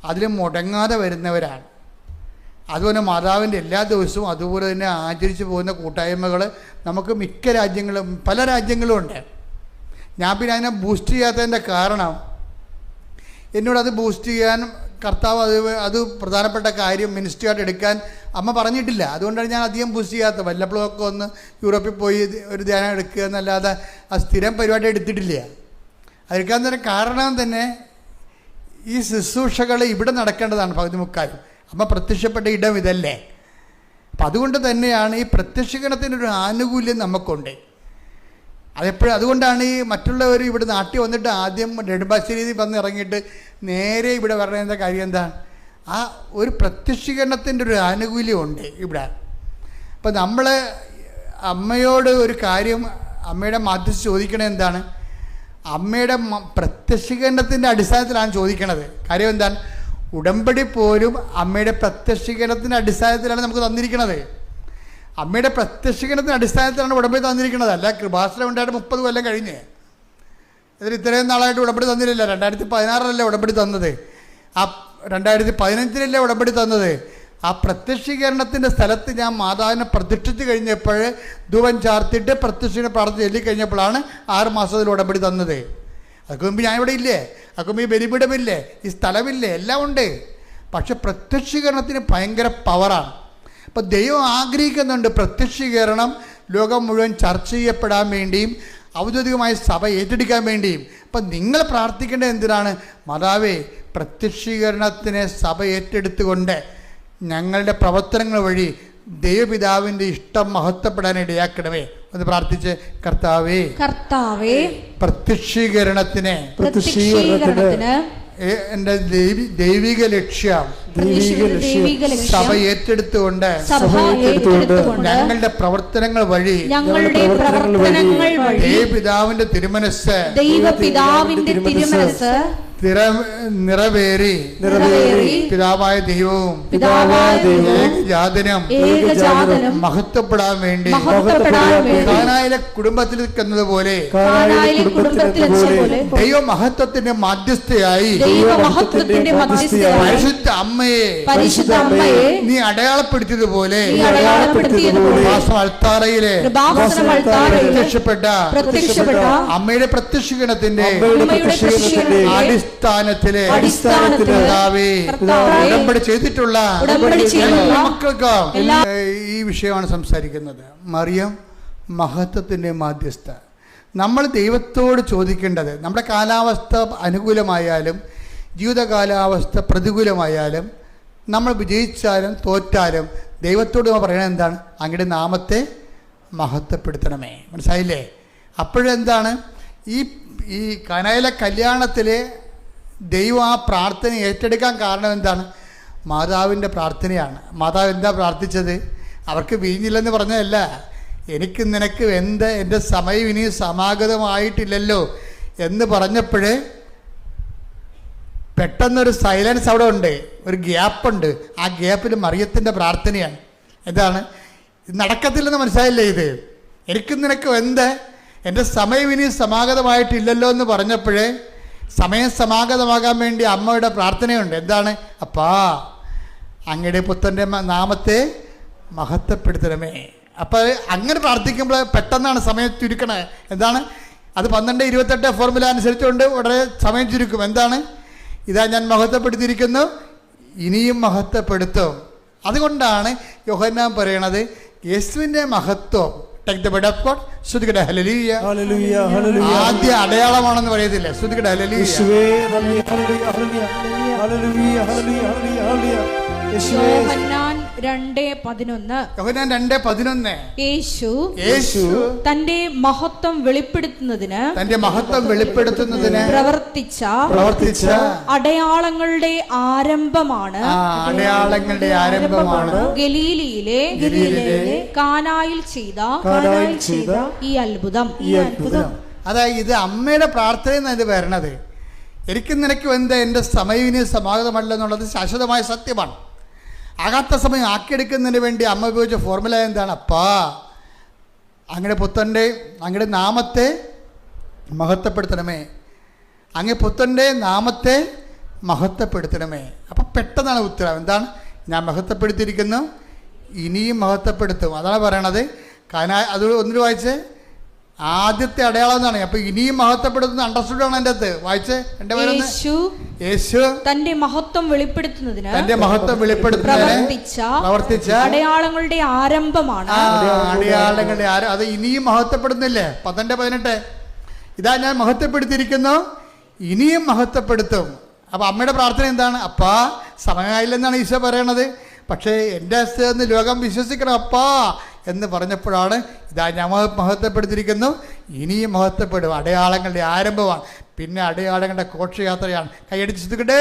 അതിൽ മുടങ്ങാതെ വരുന്നവരാണ്. അതുപോലെ മാതാവിൻ്റെ എല്ലാ ദിവസവും അതുപോലെ തന്നെ ആചരിച്ചു പോകുന്ന കൂട്ടായ്മകൾ നമുക്ക് മിക്ക രാജ്യങ്ങളും പല രാജ്യങ്ങളും ഉണ്ട്. ഞാൻ പിന്നെ അതിനെ ബൂസ്റ്റ് ചെയ്യാത്തതിൻ്റെ കാരണം, എന്നോടത് ബൂസ്റ്റ് ചെയ്യാൻ കർത്താവ് അത് പ്രധാനപ്പെട്ട കാര്യം മിനിസ്ട്രിയായിട്ട് എടുക്കാൻ അമ്മ പറഞ്ഞിട്ടില്ല. അതുകൊണ്ടാണ് ഞാൻ അധികം ബൂസ്റ്റ് ചെയ്യാത്തത്. വല്ലപ്പോഴൊക്കെ ഒന്ന് യൂറോപ്പിൽ പോയി ഒരു ധ്യാനം എടുക്കുക എന്നല്ലാതെ ആ സ്ഥിരം പരിപാടി എടുത്തിട്ടില്ല. അതെടുക്കാൻ തന്നെ കാരണം തന്നെ ഈ ശുശ്രൂഷകൾ ഇവിടെ നടക്കേണ്ടതാണ് പകുതി മുക്കാലും. അമ്മ പ്രത്യക്ഷപ്പെട്ട ഇടം ഇതല്ലേ. അപ്പം അതുകൊണ്ട് തന്നെയാണ് ഈ പ്രത്യക്ഷീകരണത്തിനൊരു ആനുകൂല്യം നമുക്കുണ്ട്. അതുകൊണ്ടാണ് ഈ മറ്റുള്ളവർ ഇവിടെ നാട്ടിൽ വന്നിട്ട് ആദ്യം നെടുമ്പാശ്ശേരിയിൽ വന്ന് ഇറങ്ങിയിട്ട് നേരെ ഇവിടെ വരേണ്ട കാര്യം എന്താ? ആ ഒരു പ്രത്യക്ഷീകരണത്തിൻ്റെ ഒരു ആനുകൂല്യമുണ്ട് ഇവിടെ. അപ്പം നമ്മൾ അമ്മയോട് ഒരു കാര്യം, അമ്മയുടെ മാധ്യസ്ഥ ചോദിക്കണത് എന്താണ്? അമ്മയുടെ പ്രത്യക്ഷീകരണത്തിൻ്റെ അടിസ്ഥാനത്തിലാണ് ചോദിക്കണത്. കാര്യം എന്താണ്? ഉടമ്പടി പോലും അമ്മയുടെ പ്രത്യക്ഷീകരണത്തിൻ്റെ അടിസ്ഥാനത്തിലാണ് നമുക്ക് തന്നിരിക്കുന്നത്. അമ്മയുടെ പ്രത്യക്ഷീകരണത്തിൻ്റെ അടിസ്ഥാനത്തിലാണ് ഉടമ്പടി തന്നിരിക്കുന്നത്. അല്ല കൃപാസനം ഉണ്ടായിട്ട് 30 കൊല്ലം കഴിഞ്ഞ് ഇതിൽ ഇത്രയും നാളായിട്ട് ഉടമ്പടി തന്നിട്ടില്ല. 2016 ഉടമ്പടി തന്നത്. ആ 2015 ഉടമ്പടി തന്നത്. ആ പ്രത്യക്ഷീകരണത്തിൻ്റെ സ്ഥലത്ത് ഞാൻ മാതാവിനെ പ്രതീക്ഷിച്ച് കഴിഞ്ഞപ്പോൾ ധൂപം ചാർത്തിയിട്ട് പ്രത്യക്ഷീകരണ പ്രാർത്ഥന ചൊല്ലിക്കഴിഞ്ഞപ്പോഴാണ് 6 മാസത്തിൽ ഉടമ്പടി തന്നത്. അതൊക്കെ മുമ്പ് ഞാൻ ഇവിടെ ഇല്ലേ? അതൊക്കെ മുമ്പ് ഈ ബലിപീഠമില്ലേ? ഈ സ്ഥലമില്ലേ? എല്ലാം ഉണ്ട്. പക്ഷെ പ്രത്യക്ഷീകരണത്തിന് ഭയങ്കര പവറാണ്. അപ്പം ദൈവം ആഗ്രഹിക്കുന്നുണ്ട് പ്രത്യക്ഷീകരണം ലോകം മുഴുവൻ ചർച്ച ചെയ്യപ്പെടാൻ വേണ്ടിയും ഔദ്യോഗികമായ സഭ ഏറ്റെടുക്കാൻ വേണ്ടിയും. അപ്പം നിങ്ങൾ പ്രാർത്ഥിക്കേണ്ടത് എന്തിനാണ്? മാതാവേ, പ്രത്യക്ഷീകരണത്തിനെ സഭ ഏറ്റെടുത്തുകൊണ്ട് ഞങ്ങളുടെ പ്രവർത്തനങ്ങൾ വഴി ദൈവപിതാവിൻ്റെ ഇഷ്ടം മഹത്വപ്പെടാൻ ഇടയാക്കണമേ എന്ന് പ്രാർത്ഥിച്ച്, കർത്താവേ പ്രത്യക്ഷീകരണത്തിന് എൻ്റെ ദൈവിക ലക്ഷ്യം സഭ ഏറ്റെടുത്തുകൊണ്ട് ഞങ്ങളുടെ പ്രവർത്തനങ്ങൾ വഴി ദൈവപിതാവിന്റെ തിരുമനസ് നിറവേറി പിതാവായ ദൈവവും ഏകജാതനും മഹത്വപ്പെടാൻ വേണ്ടി കാനായിലെ കുടുംബത്തിൽ നിൽക്കുന്നത് ദൈവ മഹത്വത്തിന്റെ മധ്യസ്ഥയായി പരിശുദ്ധ അമ്മയെ നീ അടയാളപ്പെടുത്തിയതുപോലെ അൾത്താരയിലെ പ്രത്യക്ഷപ്പെട്ട അമ്മയുടെ പ്രത്യക്ഷീകരണത്തിന്റെ അടിസ്ഥാനത്തില് ഉടമ്പടി ചെയ്തിട്ടുള്ള മക്കൾക്ക് ഈ വിഷയമാണ് സംസാരിക്കുന്നത്. മറിയം മഹത്വത്തിന്റെ മാധ്യസ്ഥ. നമ്മൾ ദൈവത്തോട് ചോദിക്കേണ്ടത്, നമ്മുടെ കാലാവസ്ഥ അനുകൂലമായാലും ജീവിത കാലാവസ്ഥ പ്രതികൂലമായാലും നമ്മൾ വിജയിച്ചാലും തോറ്റാലും ദൈവത്തോട് നമ്മൾ പറയണത് എന്താണ്? അങ്ങയുടെ നാമത്തെ മഹത്വപ്പെടുത്തണമേ. മനസ്സിലായില്ലേ? അപ്പോഴെന്താണ് ഈ കനായിലെ കല്യാണത്തിൽ ദൈവം ആ പ്രാർത്ഥന ഏറ്റെടുക്കാൻ കാരണം എന്താണ്? മാതാവിൻ്റെ പ്രാർത്ഥനയാണ്. മാതാവ് എന്താ പ്രാർത്ഥിച്ചത്? അവർക്ക് വീഞ്ഞില്ലെന്ന് പറഞ്ഞതല്ല, എനിക്ക് നിനക്ക് എൻ്റെ സമയം ഇനി സമാഗതമായിട്ടില്ലല്ലോ എന്ന് പറഞ്ഞപ്പോഴേ പെട്ടെന്നൊരു സൈലൻസ് അവിടെ ഉണ്ട്, ഒരു ഗ്യാപ്പുണ്ട്. ആ ഗ്യാപ്പിൽ മറിയത്തിൻ്റെ പ്രാർത്ഥനയാണ്. എന്താണ്? ഇത് നടക്കത്തില്ലെന്ന് മനസ്സിലായില്ലേ? ഇത് എനിക്ക് നിനക്ക് എൻ്റെ സമയം ഇനി സമാഗതമായിട്ടില്ലല്ലോ എന്ന് പറഞ്ഞപ്പോഴേ സമയം സമാഗതമാകാൻ വേണ്ടി അമ്മയുടെ പ്രാർത്ഥനയുണ്ട്. എന്താണ്? അപ്പാ, അങ്ങയുടെ പുത്രൻ്റെ നാമത്തെ മഹത്വപ്പെടുത്തണമേ. അപ്പോൾ അങ്ങനെ പ്രാർത്ഥിക്കുമ്പോൾ പെട്ടെന്നാണ് സമയം ചുരുക്കണേ. എന്താണ്? അത് 12:28 ഫോർമുല അനുസരിച്ചുകൊണ്ട് ഉടനെ സമയം ചുരുക്കും. എന്താണ്? ഇതാ ഞാൻ മഹത്വപ്പെടുത്തിയിരിക്കുന്നു, ഇനിയും മഹത്വപ്പെടുത്തും. അതുകൊണ്ടാണ് യോഹന്നാൻ പറയണത് യേശുവിൻ്റെ മഹത്വം ശ്രുതികട ഹല്ലേലൂയ, ആദ്യ അടയാളമാണെന്ന് പറയത്തില്ല. ശ്രുതികട ഹല്ലേലൂയ. യോഹന്നാൻ 2:11 യേശു തന്റെ മഹത്വം വെളിപ്പെടുത്തുന്നതിന് പ്രവർത്തിച്ച അടയാളങ്ങളുടെ ആരംഭമാണ് ഗലീലയിലെ കാനായിൽ ചെയ്ത ഈ അത്ഭുതം. അതായത് ഇത് അമ്മയുടെ പ്രാർത്ഥന ഇത് വരണത്. എനിക്ക് നിനക്ക് എൻ്റെ സമയം ഇനി സമാഗതമല്ല എന്നുള്ളത് ശാശ്വതമായ സത്യമാണ്. ആകാത്ത സമയം ആക്കിയെടുക്കുന്നതിന് വേണ്ടി അമ്മ ഉപയോഗിച്ച ഫോർമുല എന്താണ്? അപ്പാ, അങ്ങയുടെ നാമത്തെ മഹത്വപ്പെടുത്തണമേ, അങ്ങേ പുത്രൻ്റെ നാമത്തെ മഹത്വപ്പെടുത്തണമേ. അപ്പം പെട്ടെന്നാണ് ഉത്തരം. എന്താണ്? ഞാൻ മഹത്വപ്പെടുത്തിയിരിക്കുന്നു, ഇനിയും മഹത്വപ്പെടുത്തും. അതാണ് പറയണത്. അത് ഒന്നിട്ട് വായിച്ച് ആദ്യത്തെ അടയാളം എന്നാണ്. അപ്പൊ ഇനിയും മഹത്വപ്പെടുത്തുന്ന അണ്ടർസ്റ്റുഡ് ആണ് എൻ്റെ അകത്ത്. വായിച്ച് യേശു തന്റെ മഹത്വം വെളിപ്പെടുത്തുന്നതിന് പ്രവർത്തിച്ച അടയാളങ്ങളുടെ ആരംഭമാണ്. അടയാളങ്ങളുടെ അത് ഇനിയും മഹത്വപ്പെടുന്നില്ലേ? 18 ഇതാ ഞാൻ മഹത്വപ്പെടുത്തിയിരിക്കുന്നു, ഇനിയും മഹത്വപ്പെടുത്തും. അപ്പൊ അമ്മയുടെ പ്രാർത്ഥന എന്താണ്? അപ്പാ, സമയമായില്ലെന്നാണ് ഈശോ പറയണത്. പക്ഷേ എൻ്റെ അസ്ഥ ലോകം വിശ്വസിക്കണം അപ്പാ എന്ന് പറഞ്ഞപ്പോഴാണ് ഇതാ ഞാൻ മഹത്വപ്പെടുത്തിയിരിക്കുന്നു, ഇനിയും മഹത്വപ്പെടും. അടയാളങ്ങളുടെ ആരംഭമാണ്. പിന്നെ അടയാളങ്ങളുടെ ഘോഷയാത്രയാണ്. കൈയടിച്ച് ശ്രദ്ധിക്കട്ടെ.